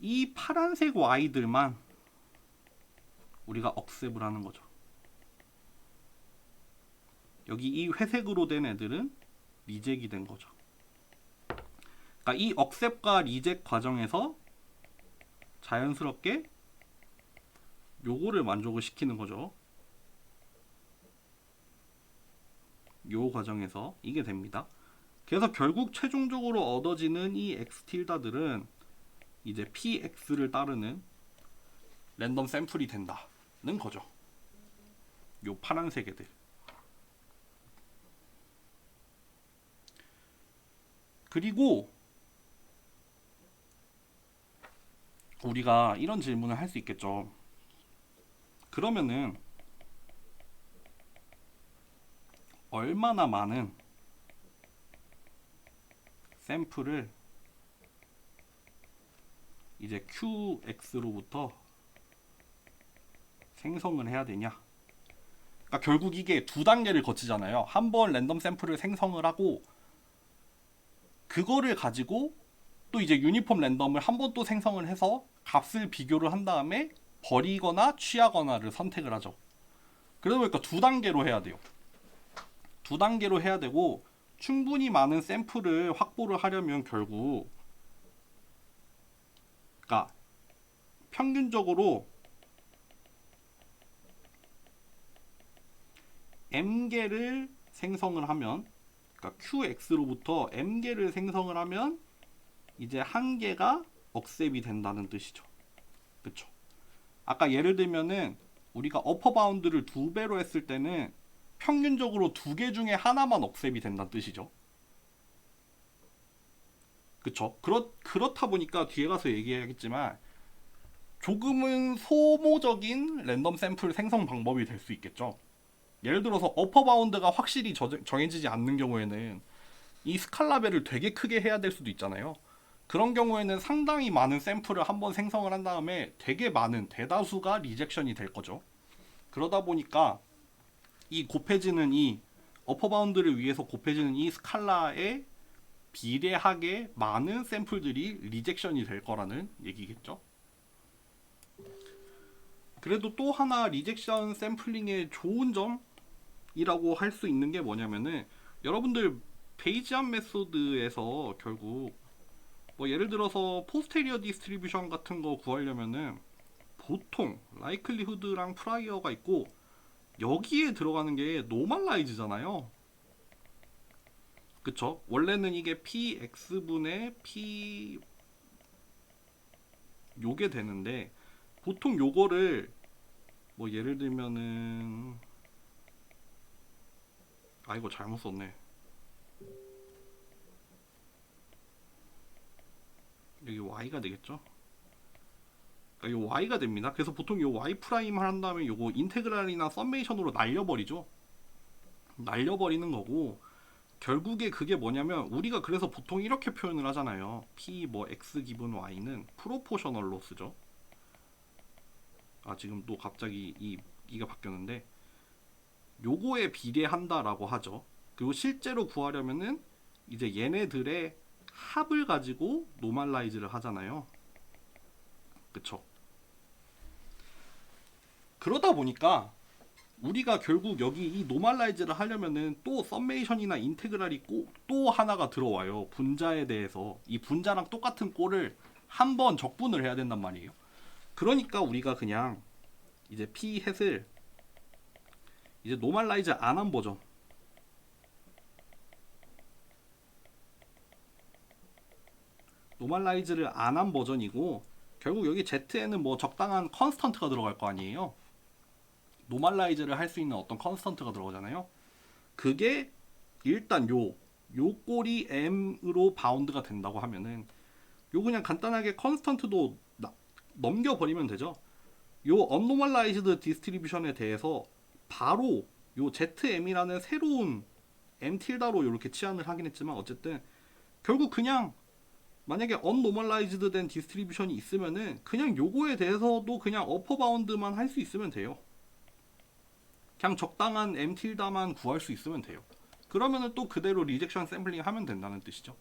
이 파란색 y들만 우리가 억셉을 하는 거죠. 여기 이 회색으로 된 애들은 리젝이 된 거죠. 그러니까 이 억셉과 리젝 과정에서 자연스럽게 요거를 만족을 시키는 거죠. 요 과정에서 이게 됩니다. 그래서 결국 최종적으로 얻어지는 이 x 틸다들은 이제 px를 따르는 랜덤 샘플이 된다는 거죠. 요 파란색 애들. 그리고 우리가 이런 질문을 할 수 있겠죠. 그러면은 얼마나 많은 샘플을 이제 QX로부터 생성을 해야 되냐? 그러니까 결국 이게 두 단계를 거치잖아요. 한 번 랜덤 샘플을 생성을 하고 그거를 가지고 또 이제 유니폼 랜덤을 한 번 또 생성을 해서 값을 비교를 한 다음에 버리거나 취하거나를 선택을 하죠. 그러다 보니까 두 단계로 해야 돼요. 두 단계로 해야 되고 충분히 많은 샘플을 확보를 하려면 결국 그러니까 평균적으로 m개를 생성을 하면 그러니까 qx로부터 m개를 생성을 하면 이제 한 개가 억셉이 된다는 뜻이죠. 그쵸? 아까 예를 들면은 우리가 어퍼 바운드를 2배로 했을 때는 평균적으로 2개 중에 하나만 억셉이 된다는 뜻이죠. 그쵸? 그렇다 보니까 뒤에 가서 얘기해야겠지만 조금은 소모적인 랜덤 샘플 생성 방법이 될 수 있겠죠. 예를 들어서 어퍼 바운드가 확실히 정해지지 않는 경우에는 이 스칼라벨을 되게 크게 해야 될 수도 있잖아요. 그런 경우에는 상당히 많은 샘플을 한번 생성을 한 다음에 되게 많은 대다수가 리젝션이 될 거죠. 그러다 보니까 이 곱해지는 이 어퍼 바운드를 위해서 곱해지는 이 스칼라에 비례하게 많은 샘플들이 리젝션이 될 거라는 얘기겠죠. 그래도 또 하나 리젝션 샘플링의 좋은 점이라고 할 수 있는 게 뭐냐면은 여러분들 베이지안 메소드에서 결국 뭐 예를 들어서 포스테리어 디스트리뷰션 같은 거 구하려면은 보통 라이클리후드랑 프라이어가 있고 여기에 들어가는 게 노멀라이즈잖아요. 그쵸? 원래는 이게 px분의 p 요게 되는데 보통 요거를 뭐 예를 들면은 아 이거 잘못 썼네. 여기 y가 되겠죠? 그러니까 요 y가 됩니다. 그래서 보통 요 y 프라임을 한 다음에 요거 인테그랄이나 썸메이션으로 날려버리죠. 날려버리는 거고 결국에 그게 뭐냐면 우리가 그래서 보통 이렇게 표현을 하잖아요. p 뭐 x 기분 y는 프로포셔널로 쓰죠. 아 지금 또 갑자기 이가 바뀌었는데 요거에 비례한다라고 하죠. 그리고 실제로 구하려면은 이제 얘네들의 합을 가지고 노멀라이즈를 하잖아요. 그쵸? 그러다 보니까 우리가 결국 여기 이 노멀라이즈를 하려면은 또 썸메이션이나 인테그랄이 꼭 또 하나가 들어와요. 분자에 대해서 이 분자랑 똑같은 꼴을 한 번 적분을 해야 된단 말이에요. 그러니까 우리가 그냥 이제 p 햇을 이제 노멀라이즈 안 한 버전 노멀라이즈를 안 한 버전이고 결국 여기 z에는 뭐 적당한 컨스턴트가 들어갈 거 아니에요. 노멀라이즈를 할 수 있는 어떤 컨스턴트가 들어가잖아요. 그게 일단 요 꼴이 m으로 바운드가 된다고 하면은 요 그냥 간단하게 컨스턴트도 넘겨버리면 되죠. 요 언노멀라이즈드 디스트리뷰션에 대해서 바로 요 ZM이라는 새로운 M 틸다로 이렇게 치환을 하긴 했지만 어쨌든 결국 그냥 만약에 언노멀라이즈드 된 디스트리뷰션이 있으면은 그냥 요거에 대해서도 그냥 어퍼 바운드만 할 수 있으면 돼요. 그냥 적당한 M 틸다만 구할 수 있으면 돼요. 그러면은 또 그대로 리젝션 샘플링 하면 된다는 뜻이죠.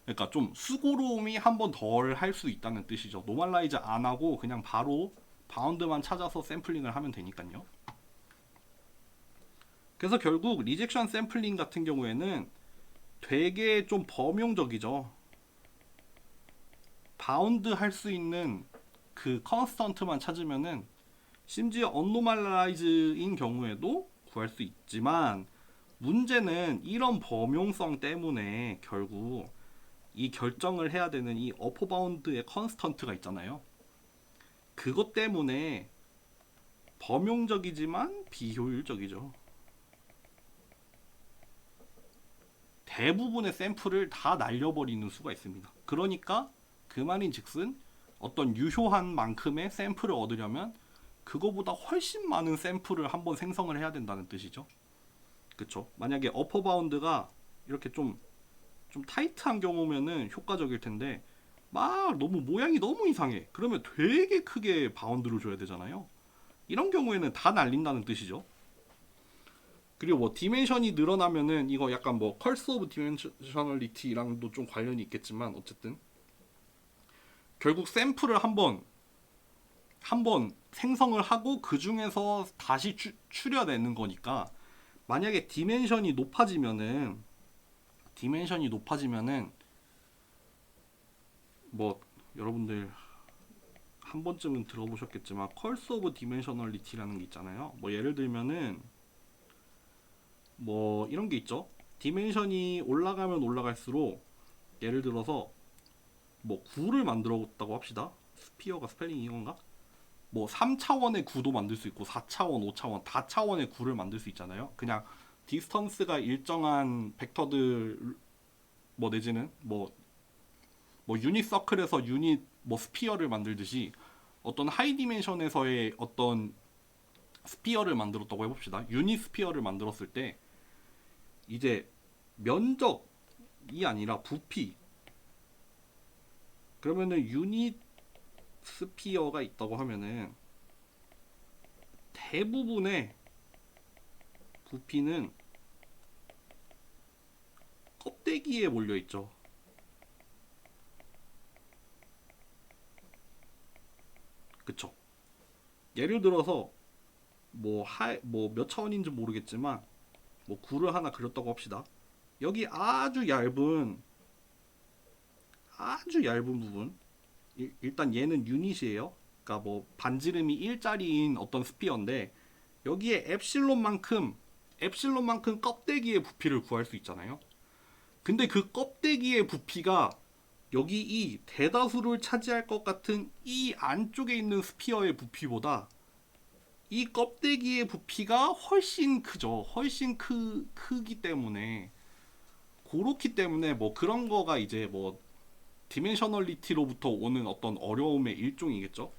그러니까 좀 수고로움이 한 번 덜 할 수 있다는 뜻이죠. 노멀라이즈 안 하고 그냥 바로 바운드만 찾아서 샘플링을 하면 되니까요. 그래서 결국 리젝션 샘플링 같은 경우에는 되게 좀 범용적이죠. 바운드 할 수 있는 그 컨스턴트만 찾으면은 심지어 언노멀라이즈인 경우에도 구할 수 있지만, 문제는 이런 범용성 때문에 결국 이 결정을 해야 되는 이 어퍼 바운드의 컨스턴트가 있잖아요. 그것 때문에 범용적이지만 비효율적이죠. 대부분의 샘플을 다 날려버리는 수가 있습니다. 그러니까 그 말인즉슨 어떤 유효한 만큼의 샘플을 얻으려면 그거보다 훨씬 많은 샘플을 한번 생성을 해야 된다는 뜻이죠. 그쵸? 만약에 어퍼 바운드가 이렇게 좀 타이트한 경우면은 효과적일 텐데, 막 너무 모양이 너무 이상해. 그러면 되게 크게 바운드를 줘야 되잖아요. 이런 경우에는 다 날린다는 뜻이죠. 그리고 뭐 디멘션이 늘어나면은 이거 약간 뭐 컬스 오브 디멘셔널리티랑도 좀 관련이 있겠지만, 어쨌든 결국 샘플을 한번 생성을 하고 그 중에서 다시 추려내는 거니까, 만약에 디멘션이 높아지면은 뭐 여러분들 한 번쯤은 들어보셨겠지만 컬스 오브 디멘셔널리티라는 게 있잖아요. 뭐 예를 들면은 뭐 이런 게 있죠. 디멘션이 올라가면 올라갈수록, 예를 들어서 뭐 9를 만들었다고 합시다. 스피어가 스펠링이 이건가? 뭐 3차원의 구도 만들 수 있고 4차원, 5차원, 다차원의 구를 만들 수 있잖아요. 그냥 디스턴스가 일정한 벡터들, 뭐 내지는 뭐 유닛 서클에서 유닛 뭐 스피어를 만들듯이 어떤 하이 디멘션에서의 어떤 스피어를 만들었다고 해봅시다. 유닛 스피어를 만들었을 때 이제 면적이 아니라 부피, 그러면은 유닛 스피어가 있다고 하면은 대부분의 부피는 껍데기에 몰려있죠. 그쵸? 예를 들어서 뭐 몇 차원인지 모르겠지만 뭐 구를 하나 그렸다고 합시다. 여기 아주 얇은 부분, 일단 얘는 유닛이에요. 그러니까 뭐 반지름이 1짜리인 어떤 스피어인데, 여기에 엡실론만큼 껍데기의 부피를 구할 수 있잖아요. 근데 그 껍데기의 부피가 여기 이 대다수를 차지할 것 같은 이 안쪽에 있는 스피어의 부피보다 이 껍데기의 부피가 훨씬 크죠. 훨씬 크기 때문에, 그렇기 때문에 뭐 그런 거가 이제 뭐 디멘셔널리티로부터 오는 어떤 어려움의 일종이겠죠.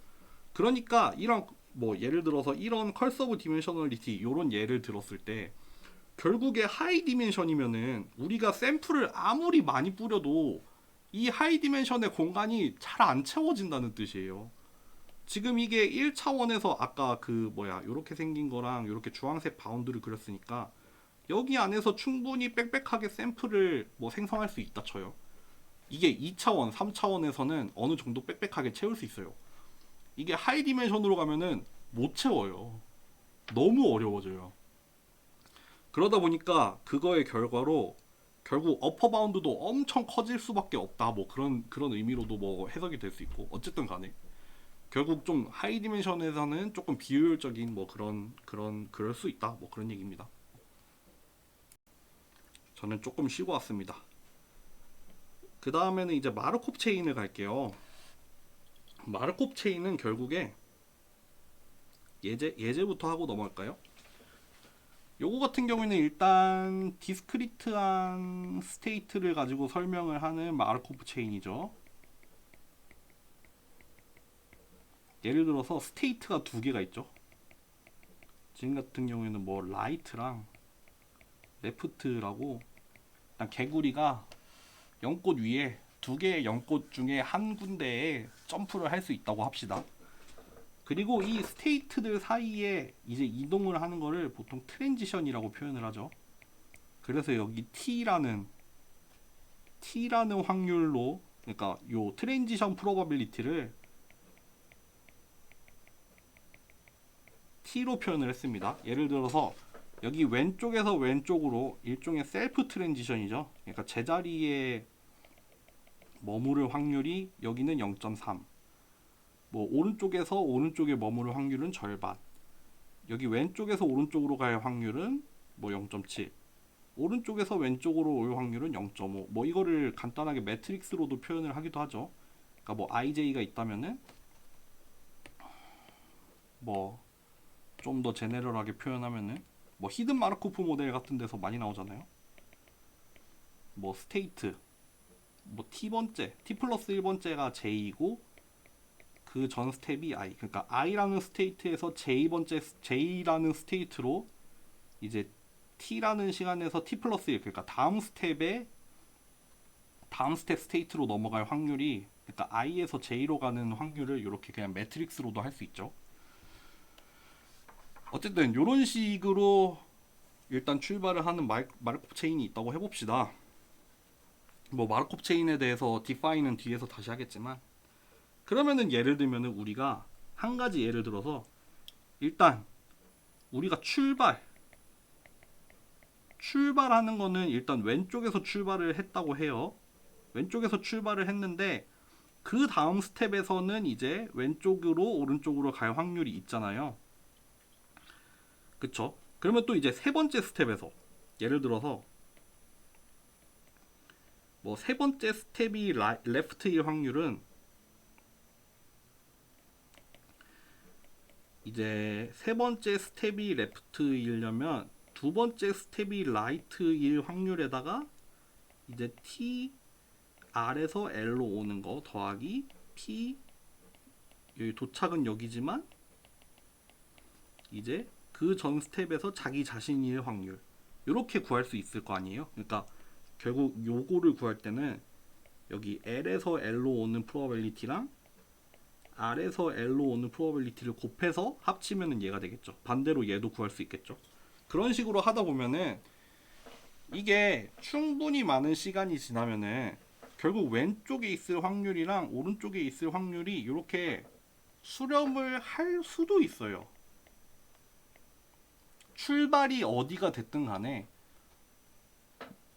그러니까 이런 뭐 예를 들어서 이런 컬스 오브 디멘셔널리티 이런 예를 들었을 때, 결국에 하이 디멘션이면은 우리가 샘플을 아무리 많이 뿌려도 이 하이 디멘션의 공간이 잘 안 채워진다는 뜻이에요. 지금 이게 1차원에서 아까 그 뭐야 요렇게 생긴 거랑 요렇게 주황색 바운드를 그렸으니까 여기 안에서 충분히 빽빽하게 샘플을 뭐 생성할 수 있다 쳐요. 이게 2차원, 3차원에서는 어느 정도 빽빽하게 채울 수 있어요. 이게 하이 디멘션으로 가면은 못 채워요. 너무 어려워져요. 그러다 보니까 그거의 결과로 결국 어퍼 바운드도 엄청 커질 수밖에 없다. 뭐 그런 의미로도 뭐 해석이 될 수 있고, 어쨌든 간에 결국 좀 하이 디멘션에서는 조금 비효율적인 뭐 그럴 수 있다. 뭐 그런 얘기입니다. 저는 조금 쉬고 왔습니다. 그 다음에는 이제 마르콥 체인을 갈게요. 마르콥 체인은 결국에 예제부터 하고 넘어갈까요? 요거 같은 경우에는 일단 디스크리트한 스테이트를 가지고 설명을 하는 마르코프 체인이죠. 예를 들어서 스테이트가 두 개가 있죠. 지금 같은 경우에는 뭐 라이트랑 레프트라고, 일단 개구리가 연꽃 위에 두 개의 연꽃 중에 한 군데에 점프를 할 수 있다고 합시다. 그리고 이 스테이트들 사이에 이제 이동을 하는 거를 보통 트랜지션이라고 표현을 하죠. 그래서 여기 T라는 확률로, 그러니까 요 트랜지션 프로바빌리티를 T로 표현을 했습니다. 예를 들어서 여기 왼쪽에서 왼쪽으로 일종의 셀프 트랜지션이죠. 그러니까 제자리에 머무를 확률이 여기는 0.3, 뭐 오른쪽에서 오른쪽에 머무를 확률은 절반, 여기 왼쪽에서 오른쪽으로 갈 확률은 뭐 0.7, 오른쪽에서 왼쪽으로 올 확률은 0.5, 뭐 이거를 간단하게 매트릭스로도 표현을 하기도 하죠. 그러니까 뭐 IJ가 있다면은 뭐 좀 더 제네럴하게 표현하면은 뭐 히든 마르코프 모델 같은 데서 많이 나오잖아요. 뭐 스테이트 뭐 T번째, T 플러스 1번째가 J이고 그 전 스텝이 I, 그러니까 I라는 스테이트에서 J라는 스테이트로 이제 T라는 시간에서 T 플러스 1, 그러니까 다음 스텝 스테이트로 넘어갈 확률이, 그러니까 I에서 J로 가는 확률을 이렇게 그냥 매트릭스로도 할 수 있죠. 어쨌든 이런 식으로 일단 출발을 하는 마르코프 체인이 있다고 해봅시다. 뭐 마르코프 체인에 대해서 디파인은 뒤에서 다시 하겠지만, 그러면은 예를 들면은 우리가 한 가지 예를 들어서 일단 우리가 출발하는 거는 일단 왼쪽에서 출발을 했다고 해요. 왼쪽에서 출발을 했는데 그 다음 스텝에서는 이제 왼쪽으로 오른쪽으로 갈 확률이 있잖아요. 그쵸? 그러면 또 이제 세 번째 스텝에서 예를 들어서 뭐 세 번째 스텝이 레프트일 확률은 이제 세 번째 스텝이 레프트이려면 두 번째 스텝이 라이트일 확률에다가 이제 T R에서 L로 오는 거 더하기 P, 여기 도착은 여기지만 이제 그 전 스텝에서 자기 자신일 확률, 이렇게 구할 수 있을 거 아니에요. 그러니까 결국 요거를 구할 때는 여기 L에서 L로 오는 프로바빌리티랑 R에서 L로 오는 프로바빌리티를 곱해서 합치면은 얘가 되겠죠. 반대로 얘도 구할 수 있겠죠. 그런 식으로 하다 보면은 이게 충분히 많은 시간이 지나면은 결국 왼쪽에 있을 확률이랑 오른쪽에 있을 확률이 이렇게 수렴을 할 수도 있어요. 출발이 어디가 됐든 간에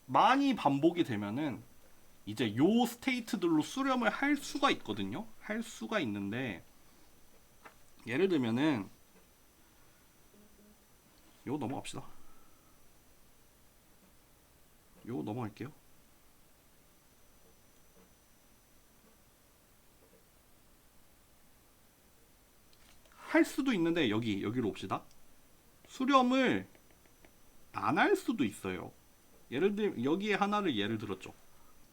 많이 반복이 되면은 이제 요 스테이트들로 수렴을 할 수가 있거든요. 할 수가 있는데 예를 들면은 요거 넘어갑시다. 요거 넘어갈게요. 할 수도 있는데 여기로 옵시다. 수렴을 안 할 수도 있어요. 예를 들면 여기에 하나를 예를 들었죠.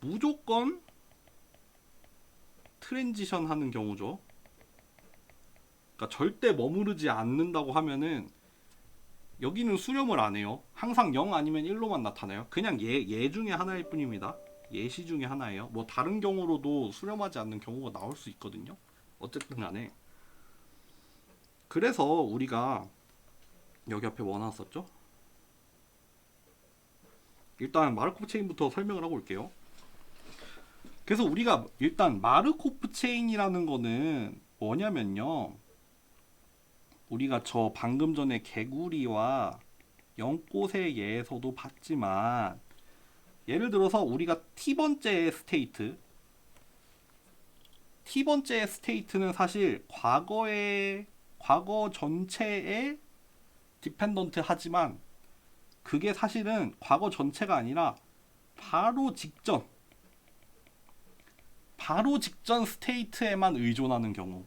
무조건 트랜지션 하는 경우죠. 그러니까 절대 머무르지 않는다고 하면은 여기는 수렴을 안 해요. 항상 0 아니면 1로만 나타나요. 그냥 예 중에 하나일 뿐입니다. 예시 중에 하나예요. 뭐 다른 경우로도 수렴하지 않는 경우가 나올 수 있거든요. 어쨌든 간에 그래서 우리가 여기 앞에 뭐 나왔었죠? 일단 마르코프 체인부터 설명을 하고 올게요. 그래서 우리가 일단 마르코프 체인이라는 거는 뭐냐면요, 우리가 저 방금 전에 개구리와 연꽃의 예에서도 봤지만, 예를 들어서 우리가 T번째 스테이트는 사실 과거 전체에 디펜던트 하지만 그게 사실은 과거 전체가 아니라 바로 직전 스테이트에만 의존하는 경우.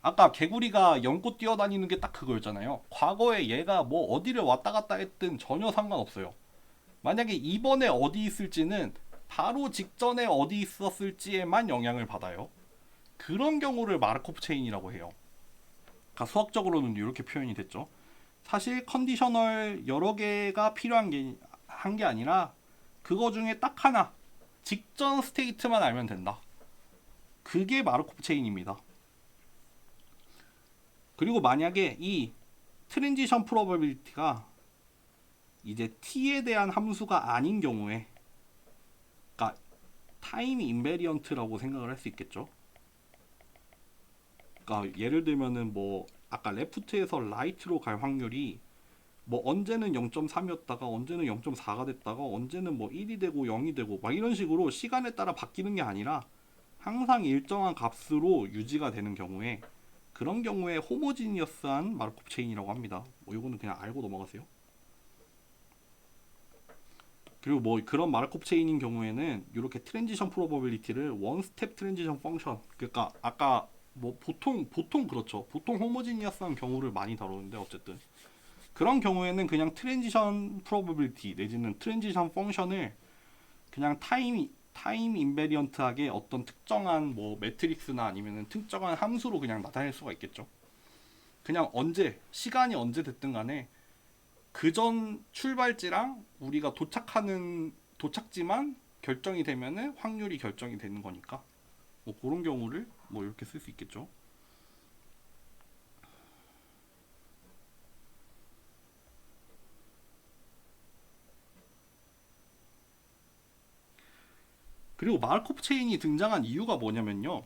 아까 개구리가 연꽃 뛰어다니는 게 딱 그거였잖아요. 과거에 얘가 뭐 어디를 왔다 갔다 했든 전혀 상관없어요. 만약에 이번에 어디 있을지는 바로 직전에 어디 있었을지에만 영향을 받아요. 그런 경우를 마르코프 체인이라고 해요. 그러니까 수학적으로는 이렇게 표현이 됐죠. 사실 컨디셔널 여러 개가 필요한 게 한 게 아니라 그거 중에 딱 하나, 직전 스테이트만 알면 된다. 그게 마르코프 체인입니다. 그리고 만약에 이 트랜지션 프로버빌리티가 이제 t에 대한 함수가 아닌 경우에, 그러니까 타임 인베리언트라고 생각을 할 수 있겠죠. 그러니까 예를 들면은 뭐 아까 레프트에서 라이트로 갈 확률이 뭐 언제는 0.3이었다가 언제는 0.4가 됐다가 언제는 뭐 1이 되고 0이 되고 막 이런 식으로 시간에 따라 바뀌는 게 아니라 항상 일정한 값으로 유지가 되는 경우에, 그런 경우에 호모지니어스한 마르코프 체인이라고 합니다. 뭐 이거는 그냥 알고 넘어가세요. 그리고 뭐 그런 마르코프 체인인 경우에는 이렇게 트랜지션 프로버빌리티를 원 스텝 트랜지션 펑션, 그러니까 아까 뭐 보통 그렇죠. 보통 호모지니어스한 경우를 많이 다루는데, 어쨌든 그런 경우에는 그냥 트랜지션 프로버빌리티 내지는 트랜지션 펑션을 그냥 타임 인베리언트하게 어떤 특정한 뭐 매트릭스나 아니면은 특정한 함수로 그냥 나타낼 수가 있겠죠. 그냥 시간이 언제 됐든 간에 그전 출발지랑 우리가 도착하는 도착지만 결정이 되면은 확률이 결정이 되는 거니까, 뭐 그런 경우를 뭐 이렇게 쓸 수 있겠죠. 그리고 마르코프 체인이 등장한 이유가 뭐냐면요.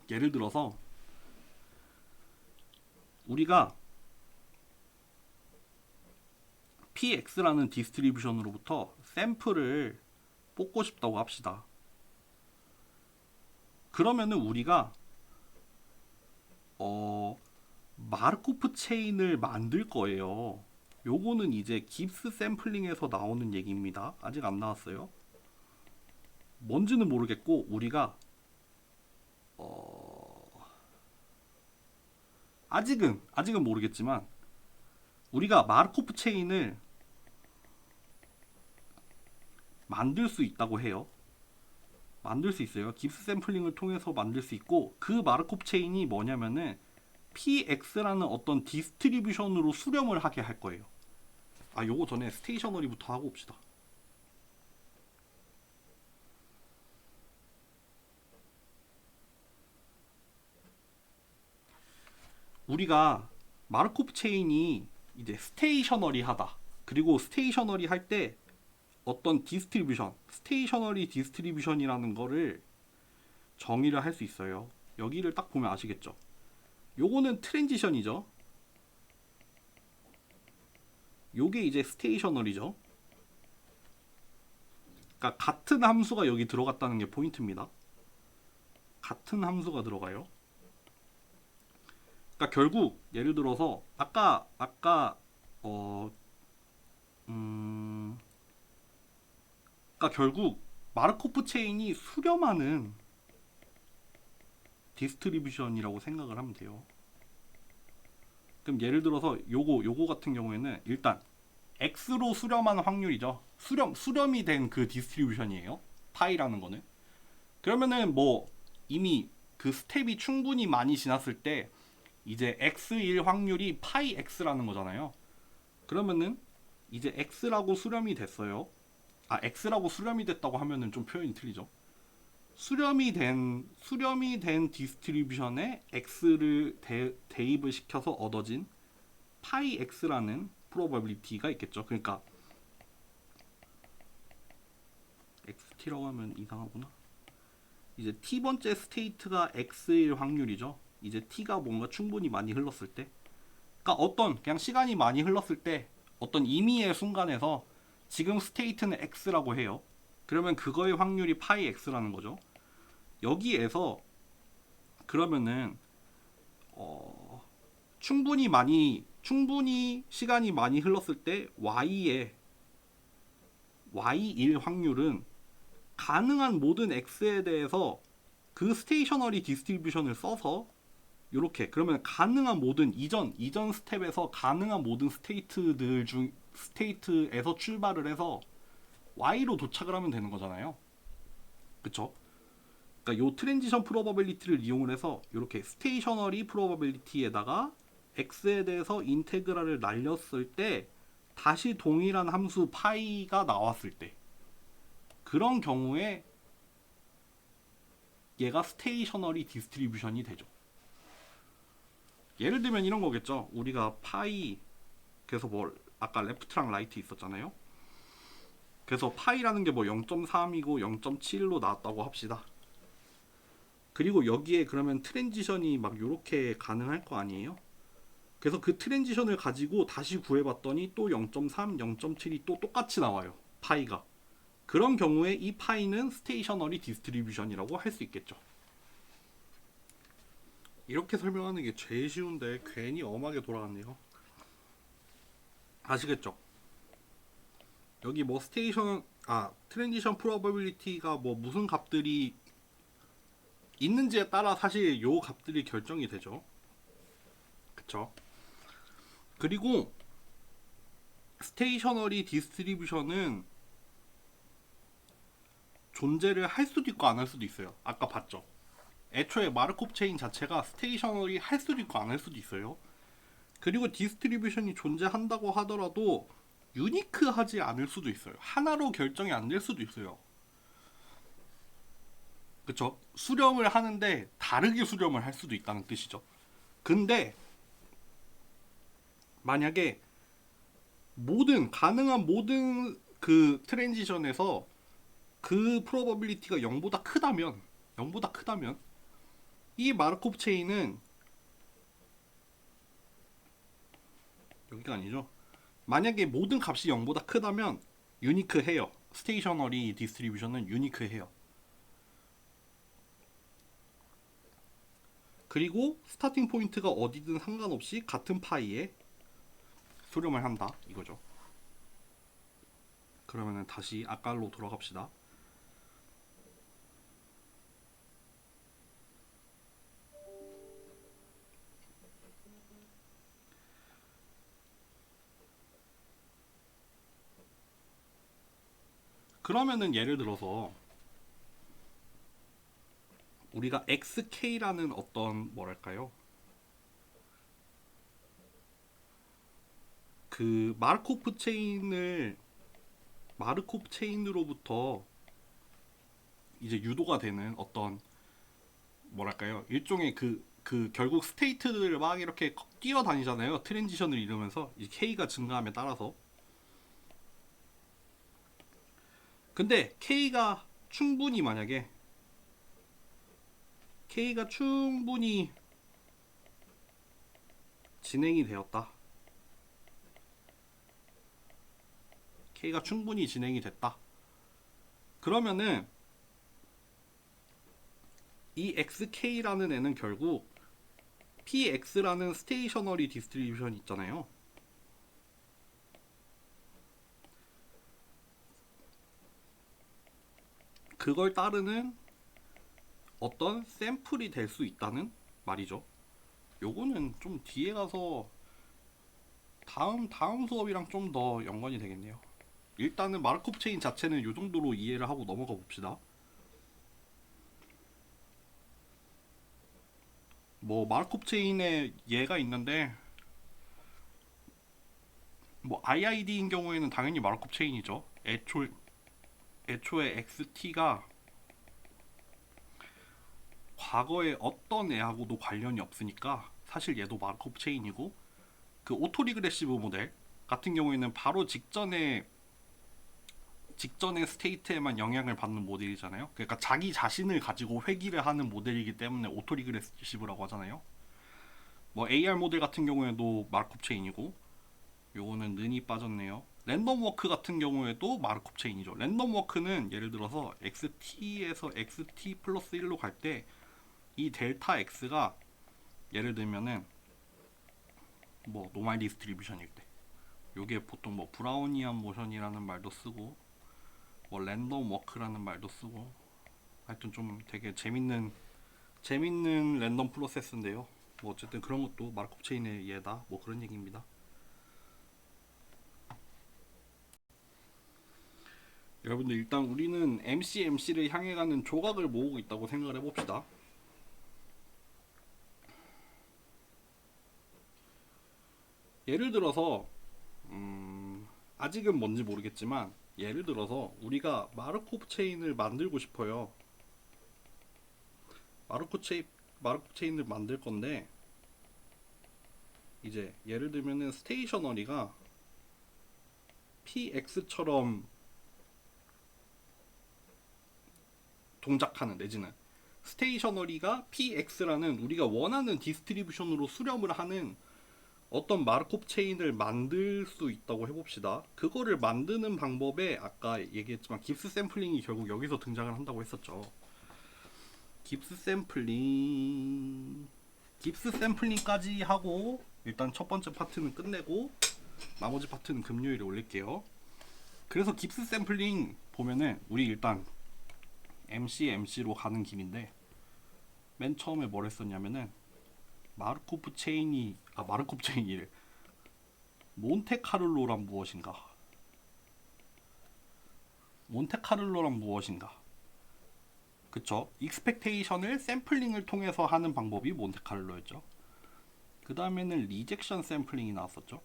예를 들어서 우리가 px라는 디스트리뷰션으로부터 샘플을 뽑고 싶다고 합시다. 그러면은 우리가 마르코프 체인을 만들 거예요. 요거는 이제 깁스 샘플링에서 나오는 얘기입니다. 아직 안 나왔어요. 뭔지는 모르겠고 우리가 아직은 모르겠지만 우리가 마르코프 체인을 만들 수 있다고 해요. 만들 수 있어요. 깁스 샘플링을 통해서 만들 수 있고, 그 마르코프 체인이 뭐냐면은 px라는 어떤 디스트리뷰션으로 수렴을 하게 할 거예요. 요거 전에 스테이셔너리부터 하고 옵시다. 우리가 마르코프 체인이 이제 스테이셔너리하다. 그리고 스테이셔너리 할 때 어떤 디스트리뷰션, 스테이셔너리 디스트리뷰션이라는 거를 정의를 할 수 있어요. 여기를 딱 보면 아시겠죠? 요거는 트랜지션이죠. 요게 이제 스테이셔너리죠. 그러니까 같은 함수가 여기 들어갔다는 게 포인트입니다. 같은 함수가 들어가요. 그러니까 결국 예를 들어서 아까 그러니까 결국 마르코프 체인이 수렴하는 디스트리뷰션이라고 생각을 하면 돼요. 그럼 예를 들어서 요거 같은 경우에는 일단 x로 수렴하는 확률이죠. 수렴이 된 그 디스트리뷰션이에요. 파이라는 거는. 그러면은 뭐 이미 그 스텝이 충분히 많이 지났을 때 이제 x일 확률이 파이 x라는 거잖아요. 그러면은 이제 x라고 수렴이 됐어요. x라고 수렴이 됐다고 하면은 좀 표현이 틀리죠. 수렴이 된 디스트리뷰션에 x를 대입을 시켜서 얻어진 파이 x라는 프로버빌리티가 있겠죠. 그러니까 xt라고 하면 이상하구나. 이제 t번째 스테이트가 x일 확률이죠. 이제 t가 뭔가 충분히 많이 흘렀을 때, 그러니까 그냥 시간이 많이 흘렀을 때 어떤 임의의 순간에서 지금 스테이트는 x라고 해요. 그러면 그거의 확률이 파이 x라는 거죠. 여기에서 그러면은 충분히 시간이 많이 흘렀을 때 y일 확률은 가능한 모든 x에 대해서 그 스테이셔너리 디스트리뷰션을 써서 이렇게, 그러면 가능한 모든 이전 스텝에서 가능한 모든 스테이트에서 출발을 해서 y로 도착을 하면 되는 거잖아요. 그쵸? 그러니까 요 트랜지션 프로버빌리티를 이용을 해서 이렇게 스테이셔너리 프로버빌리티에다가 x에 대해서 인테그랄을 날렸을 때 다시 동일한 함수 파이가 나왔을 때, 그런 경우에 얘가 스테이셔너리 디스트리뷰션이 되죠. 예를 들면 이런 거겠죠. 우리가 파이, 그래서 뭐 아까 레프트랑 라이트 있었잖아요. 그래서 파이라는 게 뭐 0.3이고 0.7로 나왔다고 합시다. 그리고 여기에 그러면 트랜지션이 막 요렇게 가능할 거 아니에요. 그래서 그 트랜지션을 가지고 다시 구해봤더니 또 0.3, 0.7이 또 똑같이 나와요. 파이가. 그런 경우에 이 파이는 스테이셔너리 디스트리뷰션이라고 할 수 있겠죠. 이렇게 설명하는 게 제일 쉬운데 괜히 엄하게 돌아갔네요. 아시겠죠? 여기 뭐 트랜지션 프로버빌리티가 뭐 무슨 값들이 있는지에 따라 사실 요 값들이 결정이 되죠. 그쵸? 그리고 스테이셔너리 디스트리뷰션은 존재를 할 수도 있고 안 할 수도 있어요. 아까 봤죠? 애초에 마르코프 체인 자체가 스테이셔너리 할 수도 있고 안 할 수도 있어요. 그리고 디스트리뷰션이 존재한다고 하더라도 유니크하지 않을 수도 있어요. 하나로 결정이 안 될 수도 있어요. 그쵸? 수렴을 하는데 다르게 수렴을 할 수도 있다는 뜻이죠. 근데 만약에 가능한 모든 그 트랜지션에서 그 프로버빌리티가 0보다 크다면 이 마르코프 체인은 여기가 아니죠. 만약에 모든 값이 0보다 크다면 유니크해요. 스테이셔너리 디스트리뷰션은 유니크해요. 그리고 스타팅 포인트가 어디든 상관없이 같은 파이에 수렴을 한다 이거죠. 그러면은 다시 아까로 돌아갑시다. 그러면은 예를 들어서 우리가 XK라는 어떤 뭐랄까요? 그 마르코프 체인으로부터 이제 유도가 되는 어떤 뭐랄까요? 일종의 그 결국 스테이트들을 막 이렇게 뛰어다니잖아요. 트랜지션을 이루면서 이 K가 증가함에 따라서. 근데 K가 충분히 진행이 되었다. K가 충분히 진행이 됐다. 그러면은 이 XK라는 애는 결국 PX라는 스테이셔너리 디스트리뷰션 있잖아요. 그걸 따르는 어떤 샘플이 될 수 있다는 말이죠. 요거는 좀 뒤에 가서 다음 수업이랑 좀 더 연관이 되겠네요. 일단은 마르코프 체인 자체는 요 정도로 이해를 하고 넘어가 봅시다. 뭐 마르코프 체인에 얘가 있는데 뭐 IID인 경우에는 당연히 마르코프 체인이죠. 애초에 XT가 과거에 어떤 애하고도 관련이 없으니까 사실 얘도 마르코프 체인이고, 그 오토리그레시브 모델 같은 경우에는 바로 직전의 스테이트에만 영향을 받는 모델이잖아요. 그러니까 자기 자신을 가지고 회귀를 하는 모델이기 때문에 오토리그레시브라고 하잖아요. 뭐 AR 모델 같은 경우에도 마르코프 체인이고, 요거는 는이 빠졌네요. 랜덤 워크 같은 경우에도 마르코프 체인이죠. 랜덤 워크는 예를 들어서 XT에서 XT 플러스 1로 갈 때 이 델타 X가 예를 들면은 뭐 노멀 디스트리뷰션일 때, 요게 보통 뭐 브라우니안 모션이라는 말도 쓰고 뭐 랜덤 워크라는 말도 쓰고, 하여튼 좀 되게 재밌는 랜덤 프로세스인데요. 뭐 어쨌든 그런 것도 마르코프 체인의 예다 뭐 그런 얘기입니다. 여러분들 일단 우리는 MC를 향해 가는 조각을 모으고 있다고 생각을 해봅시다. 예를 들어서 아직은 뭔지 모르겠지만 예를 들어서 우리가 마르코프 체인을 만들고 싶어요. 마르코프 체인을 만들 건데 이제 예를 들면은 스테이셔너리가 PX처럼 동작하는 내지는 스테이셔너리가 PX라는 우리가 원하는 디스트리뷰션으로 수렴을 하는 어떤 마르코프 체인을 만들 수 있다고 해봅시다. 그거를 만드는 방법에 아까 얘기했지만 깁스 샘플링이 결국 여기서 등장을 한다고 했었죠. 깁스 샘플링까지 하고 일단 첫 번째 파트는 끝내고 나머지 파트는 금요일에 올릴게요. 그래서 깁스 샘플링 보면은 우리 일단 MC로 가는 길인데 맨 처음에 뭘 했었냐면은 마르코프 체인이래. 몬테카를로란 무엇인가? 그쵸? 익스펙테이션을 샘플링을 통해서 하는 방법이 몬테카를로였죠. 그 다음에는 리젝션 샘플링이 나왔었죠.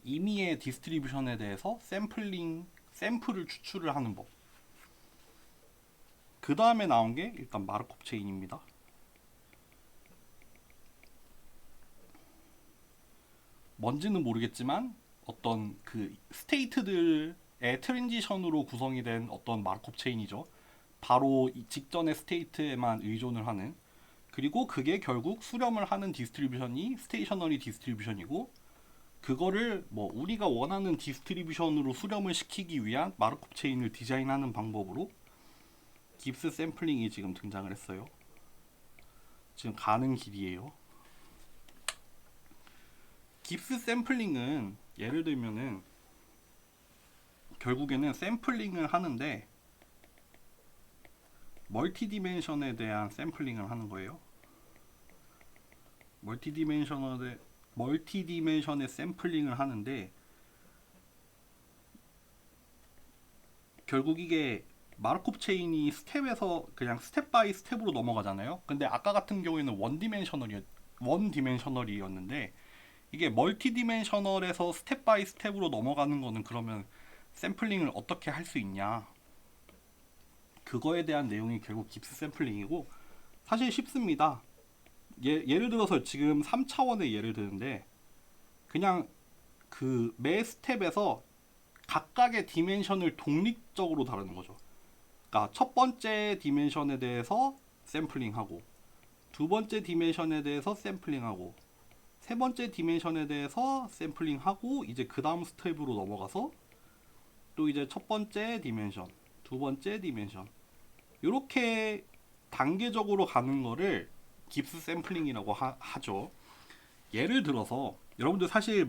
임의의 디스트리뷰션에 대해서 샘플을 추출을 하는 법. 그 다음에 나온 게 일단 마르코프 체인입니다. 뭔지는 모르겠지만 어떤 그 스테이트들의 트랜지션으로 구성이 된 어떤 마르코프 체인이죠. 바로 이 직전의 스테이트에만 의존을 하는, 그리고 그게 결국 수렴을 하는 디스트리뷰션이 스테이셔너리 디스트리뷰션이고, 그거를 뭐 우리가 원하는 디스트리뷰션으로 수렴을 시키기 위한 마르코프 체인을 디자인하는 방법으로 깁스 샘플링이 지금 등장을 했어요. 지금 가는 길이에요. 깁스 샘플링은 예를 들면은 결국에는 샘플링을 하는데 멀티 디멘션에 대한 샘플링을 하는 거예요. 멀티 디멘션의 샘플링을 하는데 결국 이게 마르코프 체인이 스텝에서 그냥 스텝 바이 스텝으로 넘어가잖아요. 근데 아까 같은 경우에는 원 디멘셔널이었는데 이게 멀티 디멘셔널에서 스텝 바이 스텝으로 넘어가는 거는 그러면 샘플링을 어떻게 할 수 있냐, 그거에 대한 내용이 결국 깁스 샘플링이고, 사실 쉽습니다. 예를 들어서 지금 3차원의 예를 드는데 그냥 그 매 스텝에서 각각의 디멘션을 독립적으로 다루는 거죠. 그러니까 첫 번째 디멘션에 대해서 샘플링하고, 두 번째 디멘션에 대해서 샘플링하고, 세 번째 디멘션에 대해서 샘플링하고, 이제 그 다음 스텝으로 넘어가서 또 이제 첫 번째 디멘션, 두 번째 디멘션, 이렇게 단계적으로 가는 거를 깁스 샘플링이라고 하죠. 예를 들어서 여러분들 사실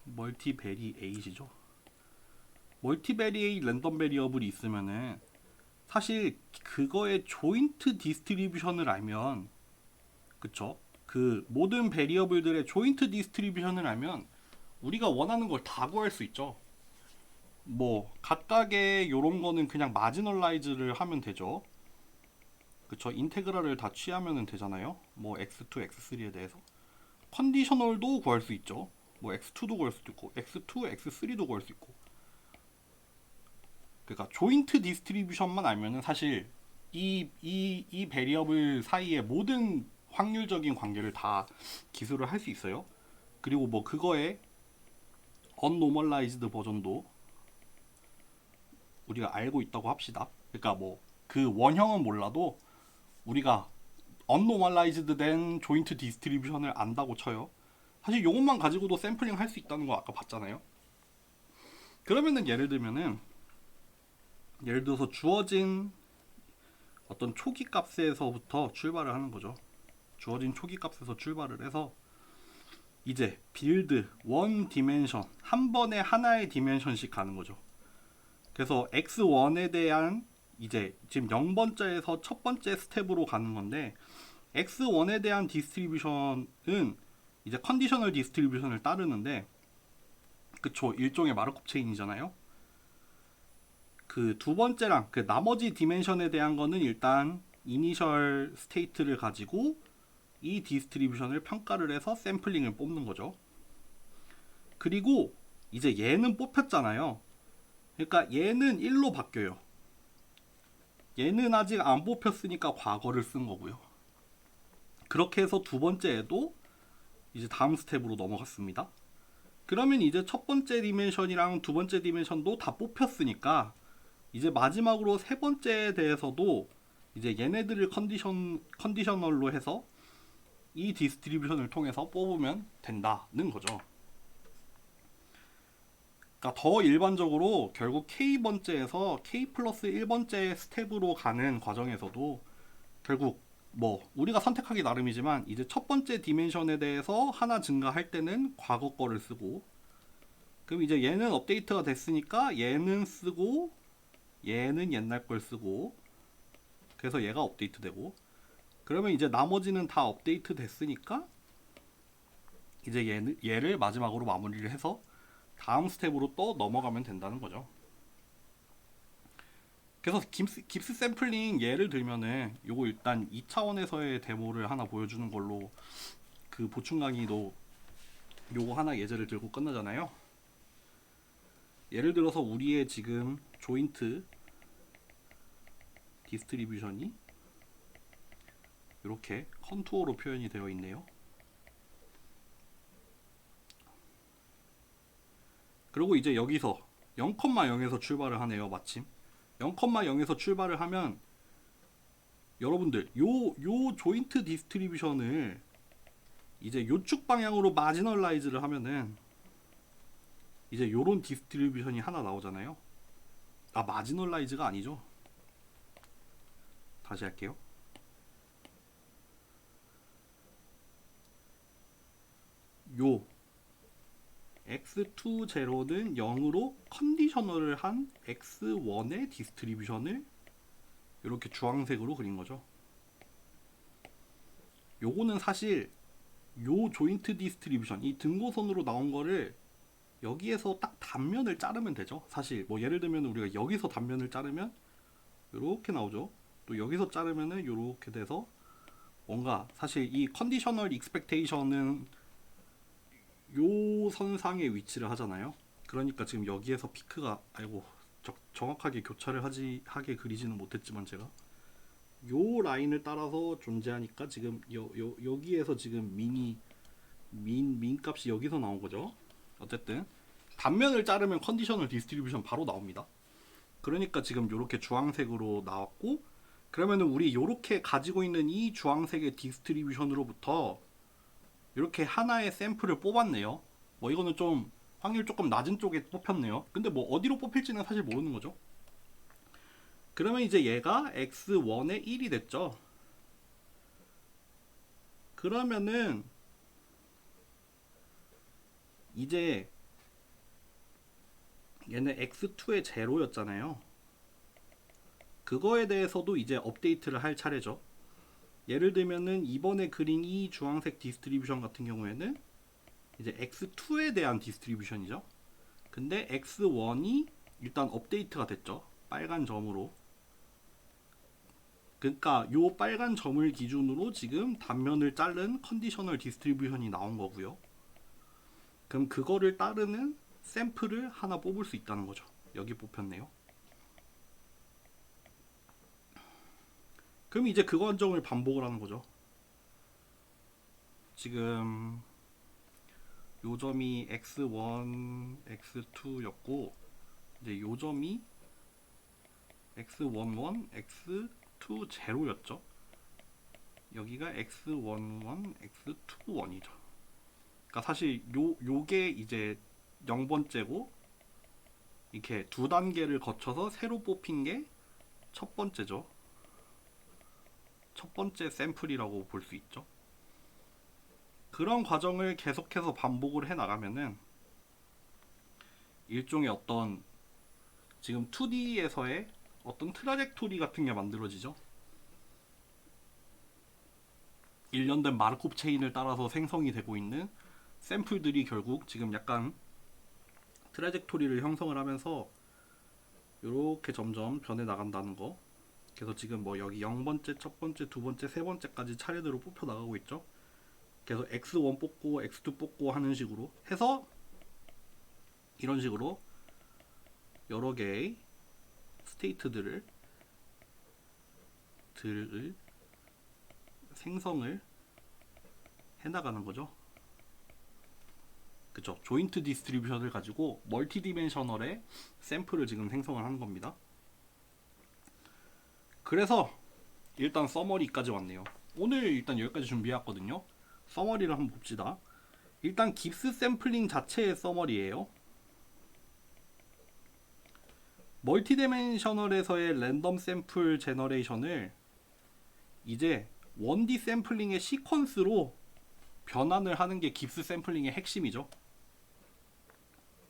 멀티베리에이트죠. 멀티베리에이트 랜덤 베리어블이 있으면은 사실 그거의 조인트 디스트리뷰션을 알면, 그쵸? 그 모든 베리어블들의 조인트 디스트리뷰션을 알면 우리가 원하는 걸 다 구할 수 있죠. 뭐 각각의 요런 거는 그냥 마지널라이즈를 하면 되죠. 그쵸? 인테그랄을 다 취하면 되잖아요. 뭐 x2, x3에 대해서 컨디셔널도 구할 수 있죠. 뭐 x2도 구할 수도 있고 x2, x3도 구할 수 있고. 그러니까 조인트 디스트리뷰션만 알면은 사실 이 베리어블 사이의 모든 확률적인 관계를 다 기술을 할 수 있어요. 그리고 뭐 그거의 언노멀라이즈드 버전도 우리가 알고 있다고 합시다. 그러니까 뭐 그 원형은 몰라도 우리가 언노멀라이즈드 된 조인트 디스트리뷰션을 안다고 쳐요. 사실 이것만 가지고도 샘플링 할 수 있다는 거 아까 봤잖아요. 그러면은 예를 들어서 주어진 어떤 초기 값에서부터 출발을 하는 거죠. 주어진 초기 값에서 출발을 해서 이제 빌드 원 디멘션, 한 번에 하나의 디멘션씩 가는 거죠. 그래서 x1에 대한 이제 지금 0번째에서 첫 번째 스텝으로 가는 건데, x1에 대한 디스트리뷰션은 이제 컨디셔널 디스트리뷰션을 따르는데, 그쵸, 일종의 마르코프 체인이잖아요. 그 두 번째랑 그 나머지 디멘션에 대한 거는 일단 이니셜 스테이트를 가지고 이 디스트리뷰션을 평가를 해서 샘플링을 뽑는 거죠. 그리고 이제 얘는 뽑혔잖아요. 그러니까 얘는 1로 바뀌어요. 얘는 아직 안 뽑혔으니까 과거를 쓴 거고요. 그렇게 해서 두 번째에도 이제 다음 스텝으로 넘어갔습니다. 그러면 이제 첫 번째 디멘션이랑 두 번째 디멘션도 다 뽑혔으니까 이제 마지막으로 세 번째에 대해서도 이제 얘네들을 컨디셔널로 해서 이 디스트리뷰션을 통해서 뽑으면 된다는 거죠. 그러니까 더 일반적으로 결국 K번째에서 K 플러스 1번째 스텝으로 가는 과정에서도 결국 뭐 우리가 선택하기 나름이지만 이제 첫 번째 디멘션에 대해서 하나 증가할 때는 과거 거를 쓰고, 그럼 이제 얘는 업데이트가 됐으니까 얘는 쓰고 얘는 옛날 걸 쓰고, 그래서 얘가 업데이트 되고, 그러면 이제 나머지는 다 업데이트 됐으니까 이제 얘를 마지막으로 마무리를 해서 다음 스텝으로 또 넘어가면 된다는 거죠. 그래서 깁스 샘플링 예를 들면은 요거 일단 2차원에서의 데모를 하나 보여주는 걸로 그 보충 강의도 요거 하나 예제를 들고 끝나잖아요. 예를 들어서 우리의 지금 조인트 디스트리뷰션이 이렇게 컨투어로 표현이 되어 있네요. 그리고 이제 여기서 0,0에서 출발을 하네요. 마침 0,0에서 출발을 하면 여러분들 요 조인트 디스트리뷰션을 이제 요축 방향으로 마지널라이즈를 하면은 이제 요런 디스트리뷰션이 하나 나오잖아요. 아, 마지널라이즈가 아니죠. 다시 할게요. 요 x20는 0으로 컨디셔널을 한 x1의 디스트리뷰션을 이렇게 주황색으로 그린 거죠. 요거는 사실 요 조인트 디스트리뷰션, 이 등고선으로 나온 거를 여기에서 딱 단면을 자르면 되죠. 사실 뭐 예를 들면 우리가 여기서 단면을 자르면 이렇게 나오죠. 또 여기서 자르면은 이렇게 돼서 뭔가 사실 이 컨디셔널 익스펙테이션은 요 선상에 위치를 하잖아요. 그러니까 지금 여기에서 피크가, 아이고 정확하게 교차를 하게 그리지는 못했지만 제가 요 라인을 따라서 존재하니까 지금 여기에서 지금 민 값이 여기서 나온 거죠. 어쨌든 단면을 자르면 컨디셔널 디스트리뷰션 바로 나옵니다. 그러니까 지금 이렇게 주황색으로 나왔고, 그러면은 우리 이렇게 가지고 있는 이 주황색의 디스트리뷰션으로부터 이렇게 하나의 샘플을 뽑았네요. 뭐 이거는 좀 확률 조금 낮은 쪽에 뽑혔네요. 근데 뭐 어디로 뽑힐지는 사실 모르는 거죠. 그러면 이제 얘가 x1의 1이 됐죠. 그러면은 이제 얘는 x2의 제로였잖아요. 그거에 대해서도 이제 업데이트를 할 차례죠. 예를 들면은 이번에 그린 이 주황색 디스트리뷰션 같은 경우에는 이제 x2에 대한 디스트리뷰션이죠. 근데 x1이 일단 업데이트가 됐죠. 빨간 점으로. 그러니까 요 빨간 점을 기준으로 지금 단면을 자른 컨디셔널 디스트리뷰션이 나온 거고요. 그럼 그거를 따르는 샘플을 하나 뽑을 수 있다는 거죠. 여기 뽑혔네요. 그럼 이제 그 과정을 반복을 하는 거죠. 지금 요 점이 x1, x2였고 이제 요 점이 x11, x2 제로였죠. 여기가 x11, x21이죠. 그러니까 사실 요게 이제 0번째고 이렇게 두 단계를 거쳐서 새로 뽑힌 게 첫 번째죠. 첫 번째 샘플이라고 볼 수 있죠. 그런 과정을 계속해서 반복을 해 나가면은 일종의 어떤 지금 2D에서의 어떤 트라젝토리 같은 게 만들어지죠. 일련된 마르코프 체인을 따라서 생성이 되고 있는 샘플들이 결국 지금 약간 트라젝토리를 형성을 하면서 이렇게 점점 변해 나간다는 거. 그래서 지금 뭐 여기 0번째, 첫 번째, 두 번째, 세 번째까지 차례대로 뽑혀 나가고 있죠. 그래서 X1 뽑고 X2 뽑고 하는 식으로 해서 이런 식으로 여러 개의 스테이트들을 생성을 해나가는 거죠. 그쵸? 조인트 디스트리뷰션을 가지고 멀티 디멘셔널의 샘플을 지금 생성을 하는 겁니다. 그래서 일단 서머리까지 왔네요. 오늘 일단 여기까지 준비해왔거든요. 서머리를 한번 봅시다. 일단 깁스 샘플링 자체의 서머리예요. 멀티 디멘셔널에서의 랜덤 샘플 제너레이션을 이제 1D 샘플링의 시퀀스로 변환을 하는 게 깁스 샘플링의 핵심이죠.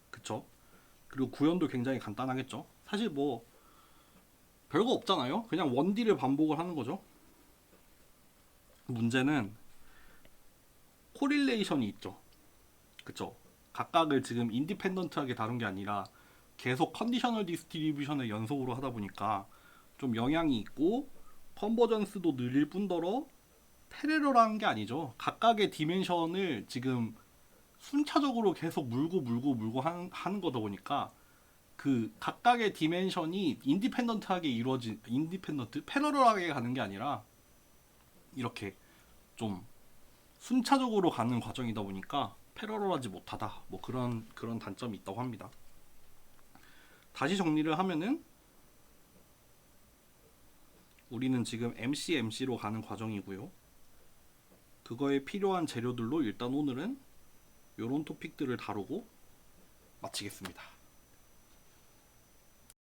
그쵸? 그리고 구현도 굉장히 간단하겠죠. 사실 뭐 별거 없잖아요. 그냥 1D를 반복을 하는 거죠. 문제는 코릴레이션이 있죠. 그쵸? 각각을 지금 인디펜던트하게 다룬 게 아니라 계속 컨디셔널 디스트리뷰션을 연속으로 하다 보니까 좀 영향이 있고 컨버전스도 느릴 뿐더러 패러럴한 게 아니죠. 각각의 디멘션을 지금 순차적으로 계속 물고 하는 거다 보니까 그 각각의 디멘션이 패러럴하게 가는 게 아니라 이렇게 좀 순차적으로 가는 과정이다 보니까 패러럴하지 못하다. 뭐 그런 단점이 있다고 합니다. 다시 정리를 하면은 우리는 지금 MC로 가는 과정이고요. 그거에 필요한 재료들로 일단 오늘은 이런 토픽들을 다루고 마치겠습니다.